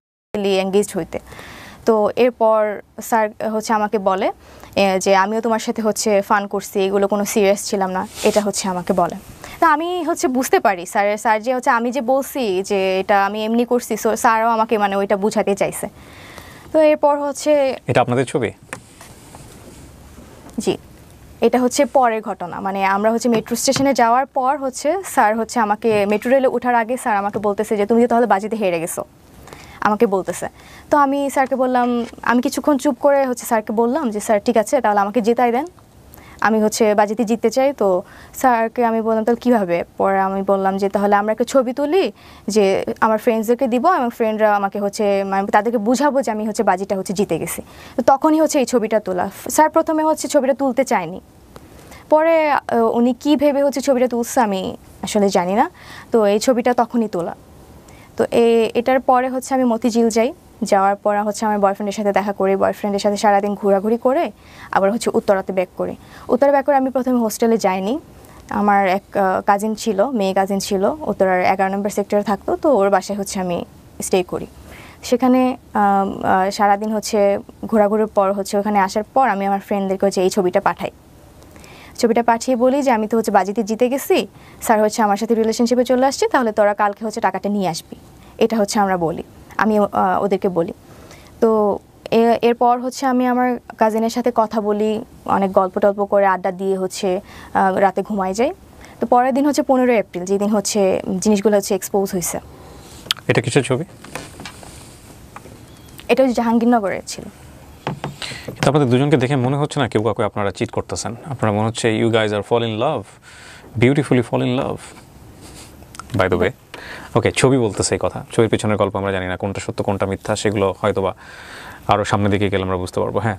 এঙ্গেজড হইতে। তো এরপর স্যার হচ্ছে আমাকে বলে যে আমিও তোমার সাথে হচ্ছে ফান করছি, এগুলো কোনো সিরিয়াস ছিলাম না, এটা হচ্ছে আমাকে বলে। তা আমি হচ্ছে বুঝতে পারি স্যার যে হচ্ছে আমি যে বলছি যে এটা আমি এমনি করছি, সো স্যারও আমাকে মানে ওইটা বুঝাতে চাইছে। তো এরপর হচ্ছে এটা আপনাদের ছবি? জি, এটা হচ্ছে পরের ঘটনা, মানে আমরা হচ্ছে মেট্রো স্টেশনে যাওয়ার পর হচ্ছে স্যার হচ্ছে আমাকে মেট্রো রেলে ওঠার আগে স্যার আমাকে বলতেছে যে তুমি তো তাহলে বাজিতে হেরে গেছো, আমাকে বলতেছে। তো আমি স্যারকে বললাম, আমি কিছুক্ষণ চুপ করে হচ্ছে স্যারকে বললাম যে স্যার ঠিক আছে তাহলে আমাকে জেতাই দেন, আমি হচ্ছে বাজিতে জিততে চাই। তো স্যারকে আমি বললাম তাহলে কীভাবে, পরে আমি বললাম যে তাহলে আমরা একটা ছবি তুলি যে আমার ফ্রেন্ডসদেরকে দিব এবং ফ্রেন্ডরা আমাকে হচ্ছে মানে তাদেরকে বুঝাবো যে আমি হচ্ছে বাজিটা হচ্ছে জিতে গেছি। তো তখনই হচ্ছে এই ছবিটা তোলা। স্যার প্রথমে হচ্ছে ছবিটা তুলতে চায়নি, পরে উনি কী ভেবে হচ্ছে ছবিটা তুলছে আমি আসলে জানি না। তো এই ছবিটা তখনই তোলা। তো এটার পরে হচ্ছে আমি মতিঝিল যাই, যাওয়ার পর হচ্ছে আমার বয়ফ্রেন্ডের সাথে দেখা করি, বয়ফ্রেন্ডের সাথে সারাদিন ঘোরাঘুরি করে আবার হচ্ছে উত্তরাতে ব্যাক করি। উত্তরা ব্যাক করে আমি প্রথমে হোস্টেলে যাইনি, আমার এক কাজিন ছিল, মেয়ে কাজিন ছিল, উত্তরার 11 নম্বর সেক্টরে থাকতো, তো ওর বাসায় হচ্ছে আমি স্টে করি। সেখানে সারাদিন হচ্ছে ঘোরাঘুরির পর হচ্ছে ওখানে আসার পর আমি আমার ফ্রেন্ডদেরকে হচ্ছে এই ছবিটা পাঠিয়ে বলি যে আমি তো হচ্ছে বাজিতে জিতে গেছি, স্যার হচ্ছে আমার সাথে রিলেশনশিপে চলে আসছে, তাহলে তোরা কালকে হচ্ছে টাকাটা নিয়ে আসবি, এটা হচ্ছে আমি ওদেরকে বলি। তো এরপর হচ্ছে আমি আমার কাজিনের সাথে কথা বলি, অনেক গল্প টল্প করে আড্ডা দিয়ে হচ্ছে রাতে ঘুমাই যাই। তো পরের দিন হচ্ছে 15 এপ্রিল, যেদিন হচ্ছে জিনিসগুলো হচ্ছে এক্সপোজ হয়েছে। এটা কিসের ছবি? এটা হচ্ছে জাহাঙ্গীরনগরের ছিল। আপনাদের দুজনকে দেখে মনে হচ্ছে না কেউ কাউকে আপনারা চিট করতেছেন? আপনারা মনে হচ্ছে you guys are fall in love, beautifully fall in love by the way. Okay, ছবি বলতেছে এই কথা, ছবির পেছনের গল্প আমরা জানি না কোনটা সত্য কোনটা মিথ্যা, সেগুলো হয়তোবা আরও সামনের দিকে গেলে আমরা বুঝতে পারবো। হ্যাঁ,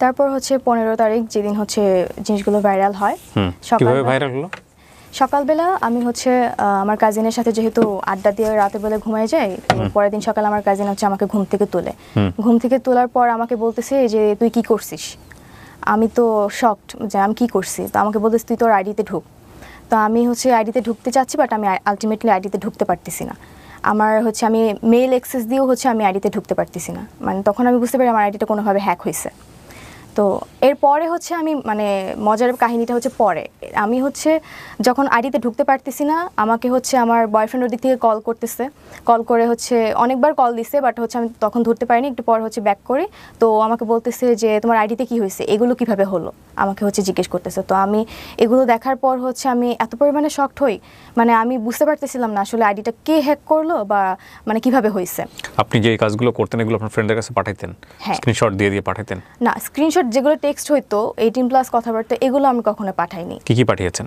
তারপর হচ্ছে 15 তারিখ যেদিন হচ্ছে জিনিসগুলো ভাইরাল হয়। কিভাবে ভাইরাল হলো? সকালবেলা আমি হচ্ছে আমার কাজিনের সাথে যেহেতু আড্ডা দিয়ে রাতের বেলা ঘুমায় যাই, তো পরের দিন সকালে আমার কাজিন হচ্ছে আমাকে ঘুম থেকে তোলে। ঘুম থেকে তোলার পর আমাকে বলতেছে যে তুই কি করছিস। আমি তো শকড যে আমি কি করছি। তো আমাকে বলতেছে তুই তোর আইডিতে ঢুক। তো আমি হচ্ছে আইডিতে ঢুকতে চাচ্ছি, বাট আমি আলটিমেটলি আইডিতে ঢুকতে পারতেছি না। আমার হচ্ছে আমি মেল অ্যাক্সেস দিয়েও হচ্ছে আমি আইডিতে ঢুকতে পারতেছি না। মানে তখন আমি বুঝতে পারি আমার আইডিটা কোনোভাবে হ্যাক হয়েছে। তো এরপরে হচ্ছে আমি মানে মজার কাহিনীটা হচ্ছে পরে আমি হচ্ছে যখন আইডিতে ঢুকতে পারতেছি না, আমাকে হচ্ছে আমার বয়ফ্রেন্ড ওর দিক থেকে কল করতেছে। কল করে হচ্ছে অনেকবার কল দিছে, বাট হচ্ছে আমি তখন ধরতে পারিনি। একটু পর হচ্ছে ব্যাক করি, তো আমাকে বলতেছে যে তোমার আইডিতে কি হয়েছে, এগুলো কিভাবে হলো, আমাকে হচ্ছে জিজ্ঞেস করতেছে। তো আমি এগুলো দেখার পর হচ্ছে আমি এত পরিমাণে শকড হই, মানে আমি বুঝতে পারতেছিলাম না আসলে আইডিটা কে হ্যাক করলো বা মানে কিভাবে হয়েছে। আপনি যে এই কাজগুলো করতেন এগুলো আপনার ফ্রেন্ডের কাছে পাঠাইতেন? হ্যাঁ, স্ক্রিনশট দিয়ে দিয়ে পাঠাইতেন? না, স্ক্রিনশট যেগুলো টেক্সট হইতো 18+ কথাবার্তা, এগুলো আমি কখনো পাঠাইনি। কি কি পাঠিয়েছেন?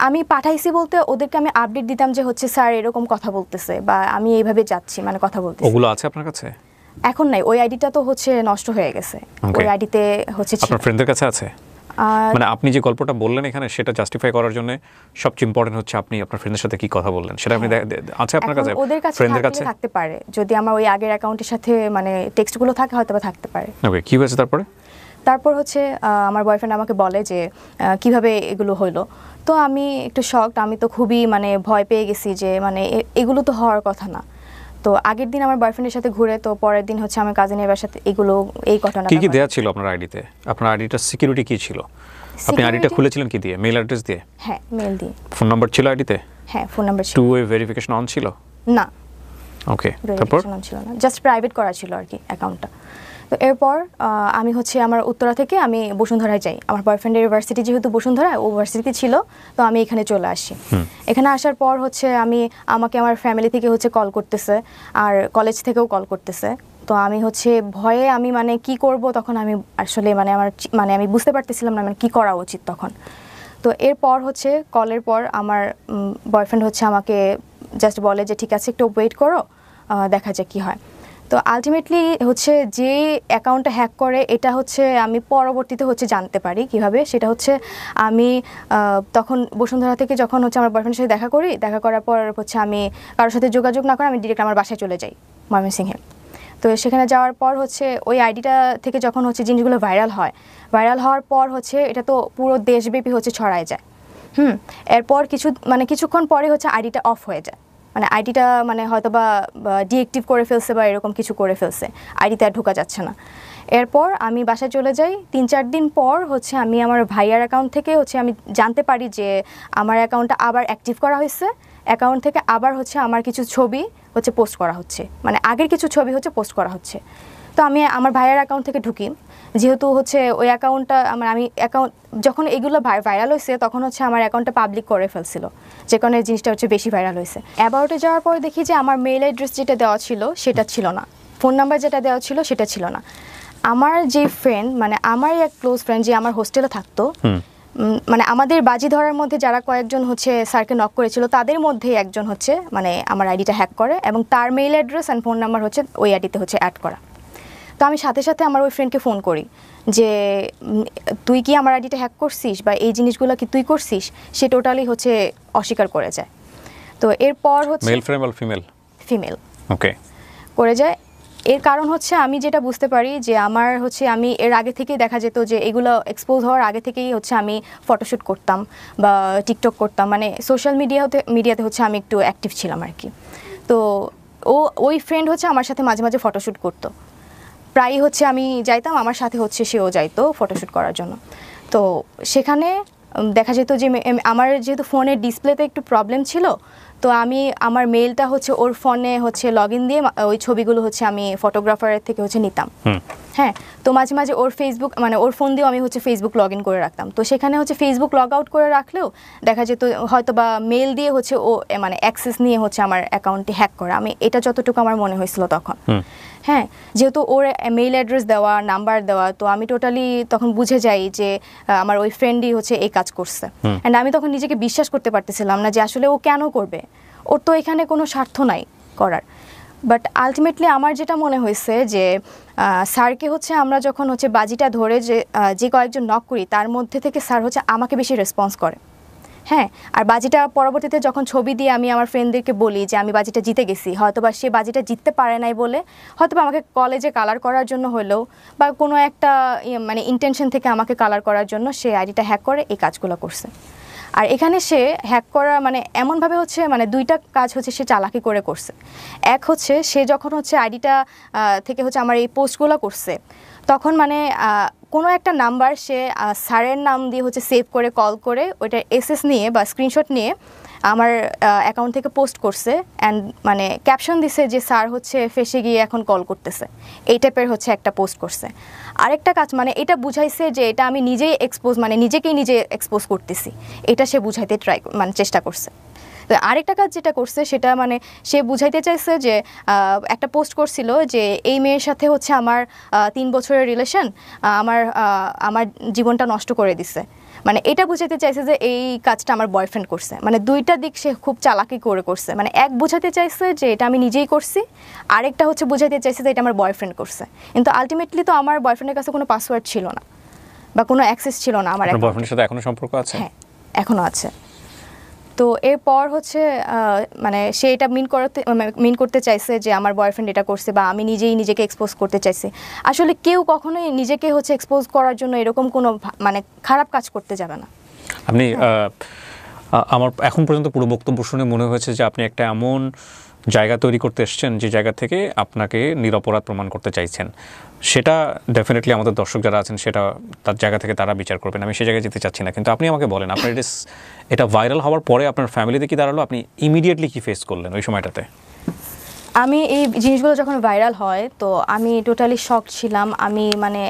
আমি পাঠাইছি বলতে ওদেরকে আমি আপডেট দিতাম যে হচ্ছে স্যার এরকম কথা বলতেছে বা আমি এইভাবে যাচ্ছি, মানে কথা বলতেছি। ওগুলো আছে আপনার কাছে? এখন নাই, ওই আইডিটা তো হচ্ছে নষ্ট হয়ে গেছে। ওই আইডিতে হচ্ছে আপনার ফ্রেন্ডদের কাছে আছে? মানে আপনি যে গল্পটা বললেন এখানে সেটা জাস্টিফাই করার জন্য সবচেয়ে ইম্পর্টেন্ট হচ্ছে আপনি আপনার ফ্রেন্ডের সাথে কি কথা বললেন সেটা আপনি আছে আপনার কাছে? ওদের কাছে ফ্রেন্ডদের কাছে থাকতে পারে, যদি আমার ওই আগের অ্যাকাউন্টের সাথে মানে টেক্সটগুলো থাকে হয়তো বা থাকতে পারে। ওকে, কি হয়েছে তারপর হচ্ছে আমার বয়ফ্রেন্ড আমাকে বলে যে কিভাবে এগুলো হলো। তো আমি একটু শকড, আমি তো খুবই মানে ভয় পেয়ে গেছি যে মানে এগুলো তো হওয়ার কথা না। তো আগের দিন আমার বয়ফ্রেন্ডের সাথে ঘুরে, তো পরের দিন হচ্ছে আমার কাজিনের বাসাতে এই ঘটনা। কি কি দেয়া ছিল আপনার আইডিতে? আপনার আইডিটার সিকিউরিটি কি ছিল? আপনি আইডিটা খুলেছিলেন কি দিয়ে? মেল অ্যাড্রেস দিয়ে? হ্যাঁ, মেল দিয়ে। ফোন নাম্বার ছিল আইডিতে? হ্যাঁ, ফোন নাম্বার ছিল। টু ওয়ে ভেরিফিকেশন অন ছিল? না। ওকে, তারপর? ছিল না, জাস্ট প্রাইভেট করা ছিল আর কি অ্যাকাউন্টটা। তো এরপর আমি হচ্ছে আমার উত্তরা থেকে আমি বসুন্ধরায় যাই। আমার বয়ফ্রেন্ডের ইউনিভার্সিটি যেহেতু বসুন্ধরা, ও ইউনিভার্সিটিতে ছিল, তো আমি এখানে চলে আসি। এখানে আসার পর হচ্ছে আমাকে আমার ফ্যামিলি থেকে হচ্ছে কল করতেছে, আর কলেজ থেকেও কল করতেছে। তো আমি হচ্ছে ভয়ে আমি মানে কি করব তখন আমি আসলে মানে আমি বুঝতে পারতেছিলাম না মানে কি করা উচিত তখন। তো এরপর হচ্ছে কলের পর আমার বয়ফ্রেন্ড হচ্ছে আমাকে জাস্ট বলে যে ঠিক আছে একটু ওয়েট করো, দেখা যাক কী হয়। তো আলটিমেটলি হচ্ছে যে অ্যাকাউন্টটা হ্যাক করে এটা হচ্ছে আমি পরবর্তীতে হচ্ছে জানতে পারি কিভাবে। সেটা হচ্ছে আমি তখন বসুন্ধরা থেকে যখন হচ্ছে আমার বয়ফ্রেন্ডের সাথে দেখা করার পর হচ্ছে আমি কারোর সাথে যোগাযোগ না করে আমি ডিরেক্ট আমার বাসায় চলে যাই ময়মনসিংহে। তো সেখানে যাওয়ার পর হচ্ছে ওই আইডিটা থেকে যখন হচ্ছে জিনিসগুলো ভাইরাল হওয়ার পর হচ্ছে এটা তো পুরো দেশব্যাপী হচ্ছে ছড়ায় যায়। এরপর কিছুক্ষণ পরে হচ্ছে আইডিটা অফ হয়ে যায়, মানে আইডিটা মানে হয়তো বা ডিঅ্যাক্টিভ করে ফেলছে বা এরকম কিছু করে ফেলছে, আইডিতে আর ঢোকা যাচ্ছে না। এরপর আমি বাসায় চলে যাই। 3-4 দিন পর হচ্ছে আমি আমার ভাইয়ার অ্যাকাউন্ট থেকে হচ্ছে আমি জানতে পারি যে আমার অ্যাকাউন্টটা আবার অ্যাক্টিভ করা হয়েছে। অ্যাকাউন্ট থেকে আবার হচ্ছে আমার কিছু ছবি হচ্ছে পোস্ট করা হচ্ছে, মানে আগের কিছু ছবি হচ্ছে পোস্ট করা হচ্ছে। তো আমি আমার ভাইয়ার অ্যাকাউন্ট থেকে ঢুকি, যেহেতু হচ্ছে ওই অ্যাকাউন্টটা আমি অ্যাকাউন্ট যখন এগুলো ভাইরাল হয়েছে তখন হচ্ছে আমার অ্যাকাউন্টটা পাবলিক করে ফেলছিল, যে কারণে জিনিসটা হচ্ছে বেশি ভাইরাল হয়েছে। অ্যাবাউটে যাওয়ার পর দেখি যে আমার মেল অ্যাড্রেস যেটা দেওয়া ছিল সেটা ছিল না, ফোন নাম্বার যেটা দেওয়া ছিল সেটা ছিল না। আমার যে ফ্রেন্ড, মানে আমার এক ক্লোজ ফ্রেন্ড যে আমার হোস্টেলে থাকতো, মানে আমাদের বাজি ধরার মধ্যে যারা কয়েকজন হচ্ছে স্যারকে নক করেছিল তাদের মধ্যে একজন হচ্ছে মানে আমার আইডিটা হ্যাক করে এবং তার mail address and phone number হচ্ছে ওই আইডিতে হচ্ছে অ্যাড করা। তো আমি সাথে সাথে আমার ওই ফ্রেন্ডকে ফোন করি যে তুই কি আমার আইডিটা হ্যাক করছিস বা এই জিনিসগুলো কি তুই করছিস, সে টোটালি হচ্ছে অস্বীকার করে যায়। তো এরপর হচ্ছে মেল ফ্রেন্ড বা ফিমেল ওকে করে যায়। এর কারণ হচ্ছে আমি যেটা বুঝতে পারি যে আমি এর আগে থেকেই দেখা যেত যে এগুলো এক্সপোজ হওয়ার আগে থেকেই হচ্ছে আমি ফটোশ্যুট করতাম বা টিকটক করতাম, মানে সোশ্যাল মিডিয়াতে হচ্ছে আমি একটু অ্যাক্টিভ ছিলাম আর কি। তো ওই ফ্রেন্ড হচ্ছে আমার সাথে মাঝে মাঝে ফটোশ্যুট করতো, প্রায়ই হচ্ছে আমি যাইতাম, আমার সাথে হচ্ছে সেও যাইতো ফটোশ্যুট করার জন্য। তো সেখানে দেখা যেত যে আমার যেহেতু ফোনের ডিসপ্লেতে একটু প্রবলেম ছিল, তো আমি আমার মেলটা হচ্ছে ওর ফোনে হচ্ছে লগ ইন দিয়ে ওই ছবিগুলো হচ্ছে আমি ফটোগ্রাফারের থেকে হচ্ছে নিতাম। হ্যাঁ, তো মাঝে মাঝে ওর ফেসবুক মানে ওর ফোন দিয়েও আমি হচ্ছে ফেসবুক লগ ইন করে রাখতাম। তো সেখানে হচ্ছে ফেসবুক লগ আউট করে রাখলেও দেখা যেত হয়তো বা মেল দিয়ে হচ্ছে ও মানে অ্যাক্সেস নিয়ে হচ্ছে আমার অ্যাকাউন্টটি হ্যাক করে, আমি এটা যতটুকু আমার মনে হয়েছিল তখন। হ্যাঁ, যেহেতু ওর মেইল অ্যাড্রেস দেওয়া, নাম্বার দেওয়া, তো আমি টোটালি তখন বুঝে যাই যে আমার ওই ফ্রেন্ডই হচ্ছে এই কাজ করছে। অ্যান্ড আমি তখন নিজেকে বিশ্বাস করতে পারতেছিলাম না যে আসলে ও কেন করবে, ওর তো এখানে কোনো স্বার্থ নাই করার। বাট আলটিমেটলি আমার যেটা মনে হয়েছে যে স্যারকে হচ্ছে আমরা যখন হচ্ছে বাজিটা ধরে যে কয়েকজন নক করি তার মধ্যে থেকে স্যার হচ্ছে আমাকে বেশি রেসপন্স করে, হ্যাঁ, আর বাজিটা পরবর্তীতে যখন ছবি দিয়ে আমি আমার ফ্রেন্ডদেরকে বলি যে আমি বাজিটা জিতে গেছি, হয়তোবা সে বাজিটা জিততে পারে নাই বলে হয়তোবা আমাকে কলেজে কালার করার জন্য হলেও বা কোনো একটা মানে ইন্টেনশন থেকে আমাকে কালার করার জন্য সে আইডিটা হ্যাক করে এই কাজগুলো করছে। আর এখানে সে হ্যাক করা মানে এমনভাবে হচ্ছে মানে দুইটা কাজ হচ্ছে সে চালাকি করে করছে। এক হচ্ছে সে যখন হচ্ছে আইডিটা থেকে হচ্ছে আমার এই পোস্টগুলো করছে, তখন মানে কোনো একটা নাম্বার সে স্যারের নাম দিয়ে হচ্ছে সেভ করে কল করে ওইটা এসএস নিয়ে বা স্ক্রিনশট নিয়ে আমার অ্যাকাউন্ট থেকে পোস্ট করছে অ্যান্ড মানে ক্যাপশন দিছে যে স্যার হচ্ছে ফেসে গিয়ে এখন কল করতেছে, এই টাইপের হচ্ছে একটা পোস্ট করছে। আরেকটা কাজ মানে এটা বুঝাইছে যে এটা আমি নিজেই এক্সপোজ মানে নিজেকেই নিজে এক্সপোজ করতেছি, এটা সে বুঝাইতে মানে চেষ্টা করছে। তো আরেকটা কাজ যেটা করছে সেটা মানে সে বুঝাইতে চাইছে যে একটা পোস্ট করছিল যে এই মেয়ের সাথে হচ্ছে আমার 3 বছরের রিলেশন আমার জীবনটা নষ্ট করে দিছে। মানে এটা বুঝাতে চাইছে যে এই কাজটা আমার বয়ফ্রেন্ড করছে। মানে দুইটা দিক সে খুব চালাকি করে করছে। মানে এক বুঝাতে চাইছে যে এটা আমি নিজেই করছি, আরেকটা হচ্ছে বুঝাতে চাইছে যে এটা আমার বয়ফ্রেন্ড করছে। কিন্তু আলটিমেটলি তো আমার বয়ফ্রেন্ডের কাছে কোনো পাসওয়ার্ড ছিল না বা কোনো অ্যাক্সেস ছিল না আমার বয়ফ্রেন্ডের সাথে এখনো সম্পর্ক আছে? হ্যাঁ, এখনো আছে। তো এরপর হচ্ছে মানে সে এটা মিন করতে চাইছে যে আমার বয়ফ্রেন্ড এটা করছে বা আমি নিজেই নিজেকে এক্সপোজ করতে চাইছি। আসলে কেউ কখনোই নিজেকে হচ্ছে এক্সপোজ করার জন্য এরকম কোনো মানে খারাপ কাজ করতে যাবে না। আপনি আমার এখন পর্যন্ত পুরো বক্তব্য শুনে মনে হয়েছে যে আপনি একটা এমন জায়গা তৈরি করতে এসেছেন যে জায়গা থেকে আপনাকে নিরপরাধ প্রমাণ করতে চাইছেন। সেটা ডেফিনেটলি আমাদের দর্শক যারা আছেন সেটা তার জায়গা থেকে তারা বিচার করবেন, আমি সেই জায়গায় যেতে চাচ্ছি না। কিন্তু আপনি আমাকে বলেন, আপনার এটা ভাইরাল হওয়ার পরে আপনার ফ্যামিলিতে কি দাঁড়ালো? আপনি ইমিডিয়েটলি কি ফেস করলেন ওই সময়টাতে? আমি এই জিনিসগুলো যখন ভাইরাল হয় তো আমি টোটালি শক ছিলাম। আমি মানে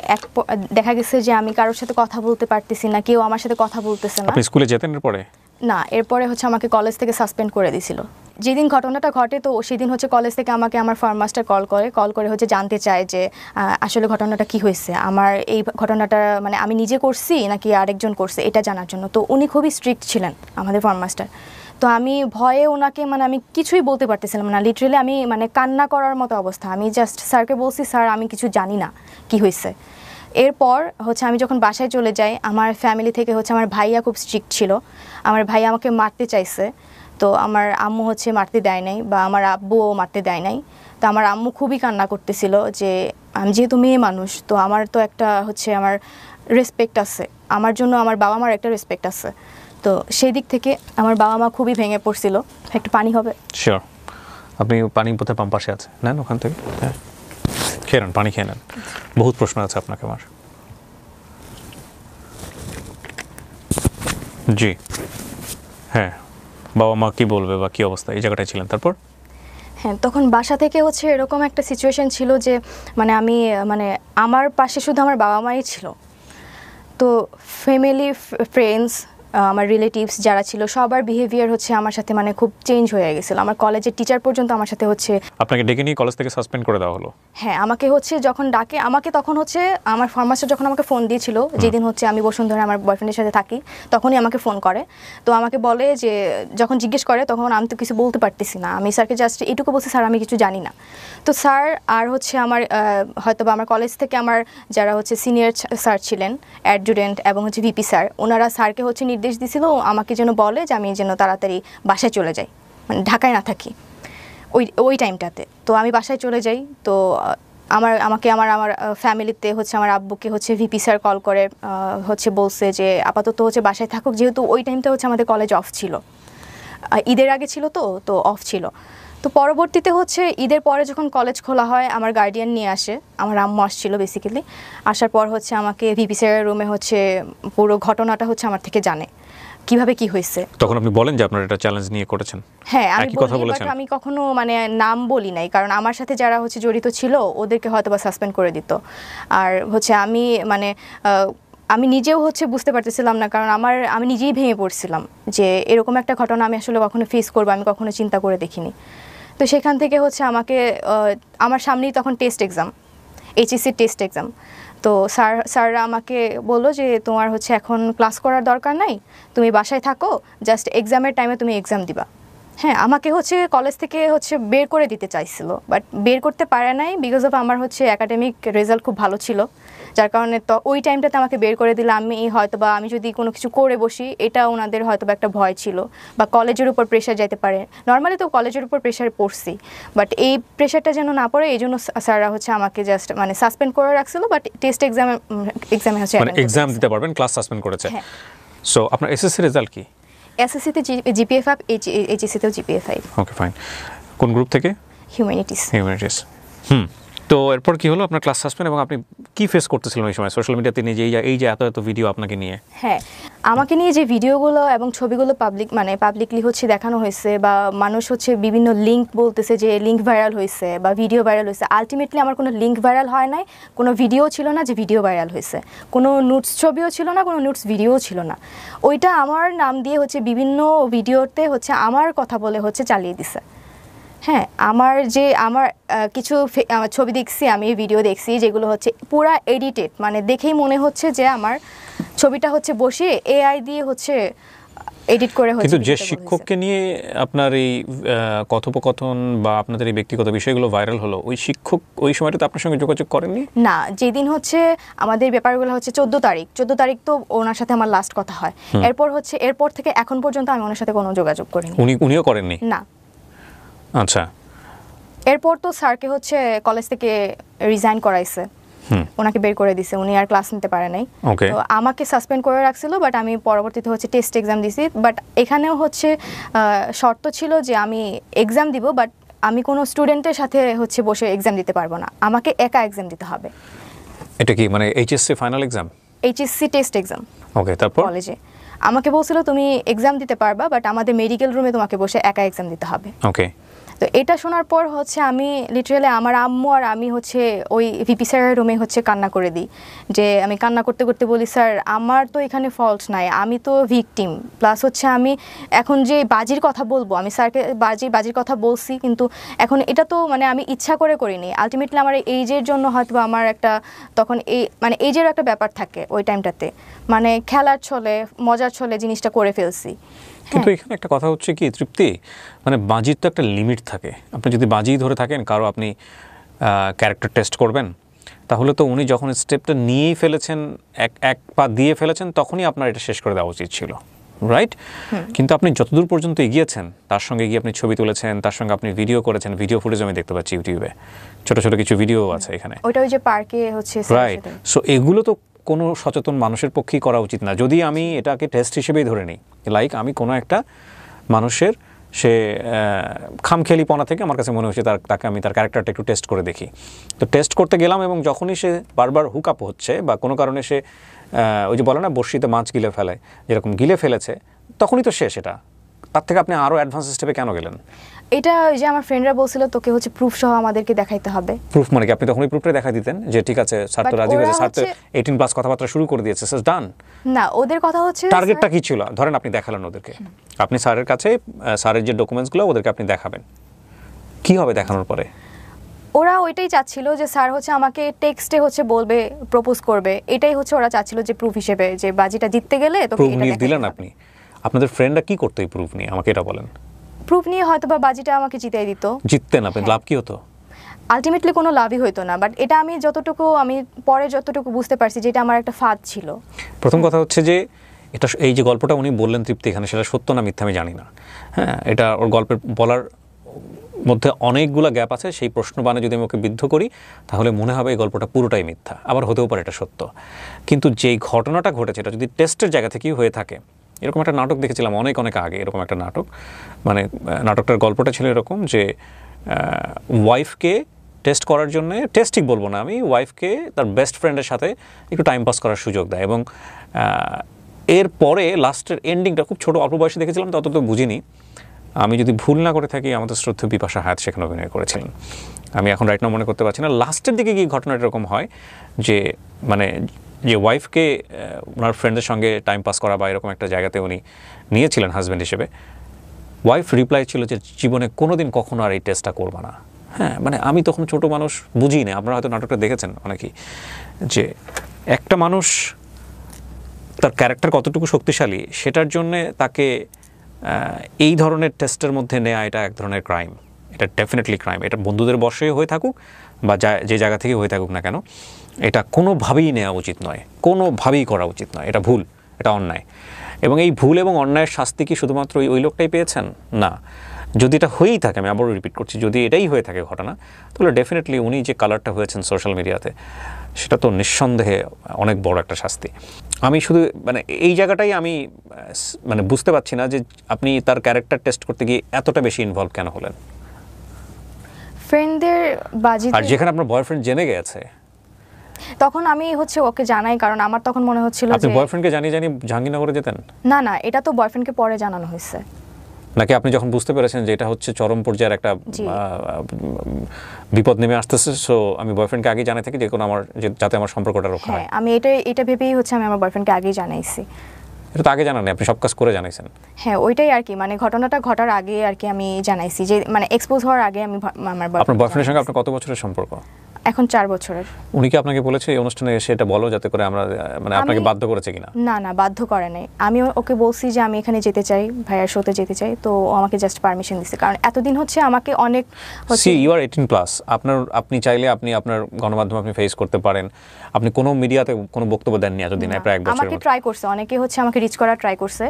দেখা গেছে যে আমি কারোর সাথে কথা বলতে পারতেছি না, কেউ আমার সাথে কথা বলতেছে না। আপনি স্কুলে যেতেন এরপরে? না, এরপরে হচ্ছে আমাকে কলেজ থেকে সাসপেন্ড করে দিয়েছিল। যেদিন ঘটনাটা ঘটে তো সেদিন হচ্ছে কলেজ থেকে আমাকে আমার ফার্ম মাস্টার কল করে হচ্ছে জানতে চায় যে আসলে ঘটনাটা কি হয়েছে, আমার এই ঘটনাটা মানে আমি নিজে করছি নাকি আরেকজন করছে এটা জানার জন্য। তো উনি খুবই স্ট্রিক্ট ছিলেন আমাদের ফার্ম মাস্টার। তো আমি ভয়ে ওনাকে মানে আমি কিছুই বলতে পারতেছিলাম না, লিটারেলি আমি মানে কান্না করার মতো অবস্থা। আমি জাস্ট স্যারকে বলছি, স্যার আমি কিছু জানি না কি হয়েছে। এরপর হচ্ছে আমি যখন বাসায় চলে যাই, আমার ফ্যামিলি থেকে হচ্ছে আমার ভাইয়া খুব স্ট্রিক্ট ছিল, আমার ভাইয়া আমাকে মারতে চাইছে। তো আমার আম্মু হচ্ছে মারতে দেয় নাই বা আমার আব্বুও মারতে দেয় নাই। তো আমার আম্মু খুবই কান্না করতেছিল যে আমি যেহেতু মেয়ে মানুষ তো আমার তো একটা হচ্ছে আমার রেসপেক্ট আছে, আমার জন্য আমার বাবা মার একটা রেসপেক্ট আছে। তো সেই দিক থেকে আমার বাবা মা খুবই ভেঙে পড়ছিল। একটু পানি হবে? শিওর। আপনি পানি বোধহয় পাম্প পাশে আছে, নেন ওখান থেকে। হ্যাঁ, খেয়ে নেন, পানি খেয়ে নেন। বহুত প্রশ্ন আছে আপনাকে আমার। জি হ্যাঁ, বাবা মা কি বলবে বা কি অবস্থা, এই জায়গাটায় ছিলেন? তারপর? হ্যাঁ, তখন বাসা থেকে হচ্ছে এরকম একটা সিচুয়েশন ছিল যে মানে আমি মানে আমার পাশে শুধু আমার বাবা মাই ছিল। তো ফ্যামিলি, ফ্রেন্ডস, আমার রিলেটিভস যারা ছিল সবার বিহেভিয়ার হচ্ছে আমার সাথে মানে খুব চেঞ্জ হয়ে গেছিলো। আমার কলেজের টিচার পর্যন্ত আমার সাথে হচ্ছে। আপনাকে ডেকে নিয়ে কলেজ থেকে সাসপেন্ড করে দেওয়া হলো? হ্যাঁ, আমাকে হচ্ছে যখন ডাকে, আমাকে তখন হচ্ছে আমার ফার্মাস্টার যখন আমাকে ফোন দিয়েছিল, যেদিন হচ্ছে আমি বসুন্ধরা আমার বয়ফ্রেন্ডের সাথে থাকি, তখনই আমাকে ফোন করে। তো আমাকে বলে যে যখন জিজ্ঞেস করে তখন আমি তো কিছু বলতে পারতেছি না, আমি স্যারকে জাস্ট এটুকু বলছি, স্যার আমি কিছু জানি না। তো স্যার আর হচ্ছে আমার হয়তো বা আমার কলেজ থেকে আমার যারা হচ্ছে সিনিয়র স্যার ছিলেন, অ্যাডজুডেন্ট এবং হচ্ছে ভিপি স্যার, ওনারা স্যারকে হচ্ছে নির্দেশ দিয়েছিল আমাকে যেন বলে যে আমি যেন তাড়াতাড়ি বাসায় চলে যাই, মানে ঢাকায় না থাকি ওই টাইমটাতে। তো আমি বাসায় চলে যাই। তো আমাকে আমার ফ্যামিলিতে হচ্ছে আমার আব্বুকে হচ্ছে ভিপি স্যার কল করে হচ্ছে বলছে যে আপাতত হচ্ছে বাসায় থাকুক, যেহেতু ওই টাইমটা হচ্ছে আমাদের কলেজ অফ ছিল, ঈদের আগে ছিল তো অফ ছিল। তো পরবর্তীতে হচ্ছে ঈদের পরে যখন কলেজ খোলা হয় আমার গার্ডিয়ান নিয়ে আসে, আমার আম্মু আসছিল বেসিক্যালি। আসার পর হচ্ছে আমাকে ভিপি স্যারের রুমে হচ্ছে পুরো ঘটনাটা হচ্ছে আমার থেকে জানে কিভাবে কি হয়েছে। তখন আপনি বলেন যে আপনারা এটা চ্যালেঞ্জ নিয়ে করেছেন? হ্যাঁ, আমি কথা বলেছেন। আমি কখনো মানে নাম বলি নাই, কারণ আমার সাথে যারা হচ্ছে জড়িত ছিল ওদেরকে হয়তো বা সাসপেন্ড করে দিত। আর হচ্ছে আমি মানে আমি নিজেও হচ্ছে বুঝতে পারতেছিলাম না, কারণ আমি নিজেই ভেঙে পড়ছিলাম যে এরকম একটা ঘটনা আমি আসলে কখনো ফেস করবো আমি কখনো চিন্তা করে দেখিনি। তো সেখান থেকে হচ্ছে আমাকে আমার সামনেই তখন টেস্ট এক্সাম, এইচএসসির টেস্ট এক্সাম। তো স্যাররা আমাকে বললো যে তোমার হচ্ছে এখন ক্লাস করার দরকার নাই, তুমি বাসায় থাকো, জাস্ট এক্সামের টাইমে তুমি এক্সাম দিবা। হ্যাঁ, আমাকে হচ্ছে কলেজ থেকে হচ্ছে বের করে দিতে চাইছিল, বাট বের করতে পারে নাই বিকজ অফ আমার হচ্ছে একাডেমিক রেজাল্ট খুব ভালো ছিল, যার কারণে তো ওই টাইমটাতে আমাকে বের করে দিলে আমি হয়তো বা আমি যদি কোনো কিছু করে বসি এটা ওনাদের হয়তো বা একটা ভয় ছিল, বা কলেজের উপর প্রেশার যেতে পারে। নর্মালি তো কলেজের উপর প্রেশার পড়ছি, বাট এই প্রেশারটা যেন না পড়ে এই জন্য স্যাররা হচ্ছে আমাকে জাস্ট মানে সাসপেন্ড করে রাখছিল, বাট টেস্ট এক্সামে হচ্ছে মানে এক্সাম দিতে পারবেন, ক্লাস সাসপেন্ড করেছে। হ্যাঁ। সো আপনার এসএসসি রেজাল্ট কি? এসএসসিতে জিপিএ 5, এইচএসসিতেও জিপিএ 5। Okay fine. কোন গ্রুপ থেকে? হিউম্যানিটিস। হিউম্যানিটিস। তো এরপর কি হলো? আপনার ক্লাস সাসপেন্ড, এবং আপনি কি ফেস করতেছিলেন ওই সময় সোশ্যাল মিডিয়াতে নিয়ে, যে এই যে এত এত ভিডিও আপনাকে নিয়ে? হ্যাঁ, আমাকে নিয়ে যে ভিডিওগুলো এবং ছবিগুলো পাবলিকলি হচ্ছে দেখানো হয়েছে, বা মানুষ হচ্ছে বিভিন্ন লিঙ্ক বলতেছে যে লিঙ্ক ভাইরাল হয়েছে বা ভিডিও ভাইরাল হয়েছে। আলটিমেটলি আমার কোনো লিঙ্ক ভাইরাল হয় নাই, কোনো ভিডিও ছিল না যে ভিডিও ভাইরাল হয়েছে, কোনো নোটস ছবিও ছিল না, কোনো নোটস ভিডিও ছিল না। ওইটা আমার নাম দিয়ে হচ্ছে বিভিন্ন ভিডিওতে হচ্ছে আমার কথা বলে হচ্ছে চালিয়ে দিছে। হ্যাঁ, আমার কিছু ছবি দেখছি, আমি ভিডিও দেখছি যেগুলো হচ্ছে পুরা এডিটেড, মানে দেখেই মনে হচ্ছে যে আমার ছবিটা হচ্ছে বসিয়ে এআই দিয়ে হচ্ছে এডিট করে হচ্ছে। কিন্তু যে শিক্ষককে নিয়ে আপনার এই কথোপকথন বা আপনাদের এই ব্যক্তিগত বিষয়গুলো ভাইরাল হলো, ওই শিক্ষক ওই সময়টাতে আপনার সঙ্গে যোগাযোগ করেননি? না, যেদিন হচ্ছে আমাদের ব্যাপারগুলো হচ্ছে 14 তারিখ তো ওনার সাথে আমার লাস্ট কথা হয়। এরপর থেকে এখন পর্যন্ত আমি ওনার সাথে কোনো যোগাযোগ করিনি। উনিও করেননি? না। আচ্ছা। এরপর তো স্যারকে হচ্ছে কলেজ থেকে রিজাইন করাইছে, ওনাকে বের করে দিছে, উনি আর ক্লাস নিতে পারে নাই। তো আমাকে সাসপেন্ড করে রাখছিল, বাট আমি পরবর্তীতে হচ্ছে টেস্ট এক্সাম দিছি। বাট এখানেও হচ্ছে শর্ত ছিল যে আমি এক্সাম দিব, বাট আমি কোনো স্টুডেন্টের সাথে হচ্ছে বসে এক্সাম দিতে পারবো না, আমাকে একা এক্সাম দিতে হবে। এটা কি মানে HSC final exam? HSC test exam. Okay, তারপর কলেজে আমাকে বলছিল তুমি এক্সাম দিতে পারবা, বাট আমাদের মেডিকেল রুমে তোমাকে বসে একা এক্সাম দিতে হবে। ওকে। তো এটা শোনার পর হচ্ছে আমি লিটারালি আমার আম্মু আর আমি হচ্ছে ওই ভিপি স্যারের রুমে হচ্ছে কান্না করে দিই, যে আমি কান্না করতে করতে বলি, স্যার আমার তো এখানে ফল্ট নাই, আমি তো ভিকটিম, প্লাস হচ্ছে আমি এখন যে বাজির কথা বলবো, আমি স্যারকে বাজির কথা বলছি, কিন্তু এখন এটা তো মানে আমি ইচ্ছা করে করিনি, আলটিমেটলি আমার এইজের জন্য হয়তো আমার একটা তখন মানে এইজের একটা ব্যাপার থাকে ওই টাইমটাতে, মানে খেলার ছলে মজার ছলে জিনিসটা করে ফেলছি। কিন্তু এখানে একটা কথা হচ্ছে কি তৃপ্তি, মানে বাজির তো একটা লিমিট থাকে। আপনি যদি বাজি ধরে থাকেন কারো আপনি ক্যারেক্টার টেস্ট করবেন, তাহলে তো উনি যখন স্টেপটা নিয়েই ফেলেছেন, এক পা দিয়ে ফেলেছেন, তখনই আপনার এটা শেষ করে দেওয়া উচিত ছিল, রাইট? কিন্তু আপনি যতদূর পর্যন্ত এগিয়েছেন, তার সঙ্গে গিয়ে আপনি ছবি তুলেছেন, তার সঙ্গে আপনি ভিডিও করেছেন, ভিডিও ফুটেজ আমি দেখতে পাচ্ছি ইউটিউবে, ছোট ছোট কিছু ভিডিও আছে এখানে, ওইটা ওই যে পার্কে হচ্ছে, রাইট? সো এগুলো তো কোনো সচেতন মানুষের পক্ষেই করা উচিত না। যদি আমি এটাকে টেস্ট হিসেবেই ধরে নিই, আমি কোনো একটা মানুষের সে খামখেয়ালিপনা থেকে আমার কাছে মনে হচ্ছে তাকে আমি তার ক্যারেক্টারটা একটু টেস্ট করে দেখি। তো টেস্ট করতে গেলাম, এবং যখনই সে বারবার হুক আপ হচ্ছে বা কোনো কারণে সে ওই যে বলে না বড়শিতে মাছ গিলে ফেলে, যেরকম গিলে ফেলেছে, তখনই তো শেষ। এটা তার থেকে আপনি আরও অ্যাডভান্স স্টেপে কেন গেলেন? এটা ওই যে আমার ফ্রেন্ডরা বলছিল তোকে হচ্ছে প্রুফ সহ আমাদেরকে দেখাইতে হবে। প্রুফ মানে কি? আপনি তখনই প্রুফটা দেখা দিতেন যে ঠিক আছে স্যার তো রাজি হয়েছে, স্যার তো 18+ কথাবার্তা শুরু করে দিয়েছে, স্যার ডান। না, ওদের কথা হচ্ছে টার্গেটটা কি ছিল? ধরেন আপনি দেখালেন ওদেরকে, আপনি স্যারের কাছে স্যারের যে ডকুমেন্টসগুলো ওদেরকে আপনি দেখাবেন, কি হবে দেখানোর পরে? ওরা ওইটাই চাচ্ছিল যে স্যার হচ্ছে আমাকে টেক্সটে হচ্ছে বলবে, প্রপোজ করবে, এটাই হচ্ছে ওরা চাচ্ছিল যে প্রুফ হিসেবে, যে বাজিটা জিততে গেলে তো প্রুফ নিয়ে দিলেন আপনি। আপনাদের ফ্রেন্ডরা কি করতো এই প্রুফ নিয়ে, আমাকে এটা বলেন। প্রুফ নিয়ে হয়তো বা বাজিটা আমাকে জিতাই দিত। জিততেন আপনি, লাভ কি হতো? আলটিমেটলি কোনো লাভই হইতো না, বাট এটা আমি পরে যতটুকু বুঝতে পারছি যে এটা আমার একটা ফাঁদ ছিল। প্রথম কথা হচ্ছে যে এটা, এই যে গল্পটা উনি বললেন তৃপ্তি এখানে, সেটা সত্য না মিথ্যা আমি জানি না। হ্যাঁ, এটা ওর গল্পের বলার মধ্যে অনেকগুলো গ্যাপ আছে। সেই প্রশ্নবাণে যদি আমি ওকে বিদ্ধ করি তাহলে মনে হবে এই গল্পটা পুরোটাই মিথ্যা, আবার হতেও পারে এটা সত্য। কিন্তু যেই ঘটনাটা ঘটেছে এটা যদি টেস্টের জায়গা থেকেই হয়ে থাকে, এরকম একটা নাটক দেখেছিলাম অনেক আগে, এরকম একটা নাটক, মানে নাটকটার গল্পটা ছিল এরকম যে ওয়াইফকে টেস্ট করার জন্য, টেস্ট ঠিক বলবো না আমি, ওয়াইফকে তার বেস্ট ফ্রেন্ডের সাথে একটু টাইম পাস করার সুযোগ দেয়, এবং এরপরে লাস্টের এন্ডিংটা খুব ছোট অল্প বয়সে দেখেছিলাম, তত তো বুঝিনি। আমি যদি ভুল না করে থাকি আমাদের শ্রদ্ধেয় বিপাশা হায়াত সেখানে অভিনয় করেছিলেন, আমি এখন রাইট নাও মনে করতে পারছি না। লাস্টের দিকে কি ঘটনাটা এরকম হয় যে মানে যে ওয়াইফকে ওনার ফ্রেন্ডের সঙ্গে টাইম পাস করা বা এরকম একটা জায়গাতে উনি নিয়েছিলেন হাজব্যান্ড হিসেবে, ওয়াইফ রিপ্লাই ছিল যে জীবনে কোনোদিন কখনো আর এই টেস্টটা করবা না। হ্যাঁ, মানে আমি তখন ছোট মানুষ, বুঝি না, আপনারা হয়তো নাটকটা দেখেছেন অনেকেই, যে একটা মানুষ তার ক্যারেক্টার কতটুকু শক্তিশালী সেটার জন্যে তাকে এই ধরনের টেস্টের মধ্যে নেওয়া এটা এক ধরনের ক্রাইম, এটা ডেফিনেটলি ক্রাইম। এটা বন্ধুদের বর্ষে হয়ে থাকুক বা যে জায়গা থেকে হয়ে থাকুক না কেন, এটা কোনোভাবেই নেওয়া উচিত নয়, কোনোভাবেই করা উচিত নয়, এটা ভুল, এটা অন্যায়। এবং এই ভুল এবং অন্যায়ের শাস্তি কি শুধুমাত্র ওই লোকটাই পেয়েছেন? না, যদি এটা হয়েই থাকে, আমি আবারও রিপিট করছি, যদি এটাই হয়ে থাকে ঘটনা, তাহলে ডেফিনেটলি উনি যে কালারটা হয়েছেন সোশ্যাল মিডিয়াতে, সেটা তো নিঃসন্দেহে অনেক বড় একটা শাস্তি। আমি শুধু মানে এই জায়গাটাই আমি মানে বুঝতে পারছি না যে আপনি তার ক্যারেক্টার টেস্ট করতে গিয়ে এতটা বেশি ইনভলভ কেন হলেন। ফ্রেন্ডদের বাজিতে, আর যেখানে আপনার বয়ফ্রেন্ড জেনে গেছে, তখন আমি হচ্ছে ওকে জানাই, কারণ আমার তখন মনে হচ্ছিল আপনি যে বয়ফ্রেন্ডকে জানিয়ে জাহাঙ্গীরনগরে যেতেন? না, এটা তো বয়ফ্রেন্ডকে পরে জানানো হয়েছে। নাকি আপনি যখন বুঝতে পেরেছেন যে এটা হচ্ছে চরম পর্যায়ের একটা বিপদ নেমে আসতেছে, সো আমি বয়ফ্রেন্ডকে আগে জানাই থাকি যে কোনো যাতে আমার সম্পর্কটা রক্ষা হয়? হ্যাঁ, আমি এটা ভেবেই হচ্ছে আমি আমার বয়ফ্রেন্ডকে আগেই জানাইছি। এটা তো আগে জানান, আপনি সব কাজ করে জানাইছেন। হ্যাঁ, ওইটাই আর কি, মানে ঘটনাটা ঘটার আগে আর কি আমি জানাইছি, যে মানে এক্সপোজ হওয়ার আগে আমি আপনার বয়ফ্রেন্ডের সঙ্গে আপনার কত বছরের সম্পর্ক? এখন 4 বছরের। উনি কি আপনাকে বলেছে এই অনুষ্ঠানে এসে এটা বলো, যাতে করে আমরা মানে আপনাকে বাধ্য করেছে কিনা? না, বাধ্য করে নাই। আমি ওকে বলছি যে আমি এখানে যেতে চাই, ভাইয়ার শোতে যেতে চাই, তো ও আমাকে জাস্ট পারমিশন দিছে, কারণ এতদিন হচ্ছে আমাকে অনেক সি ইউ আর 18+, আপনি চাইলে আপনি আপনার গণমাধ্যমে আপনি ফেস করতে পারেন। আপনি কোনো মিডিয়াতে কোনো বক্তব্য দেননি এতদিন, প্রায় 1 বছর। আমাকে ট্রাই করছে, অনেকে হচ্ছে আমাকে রিচ করার ট্রাই করছে,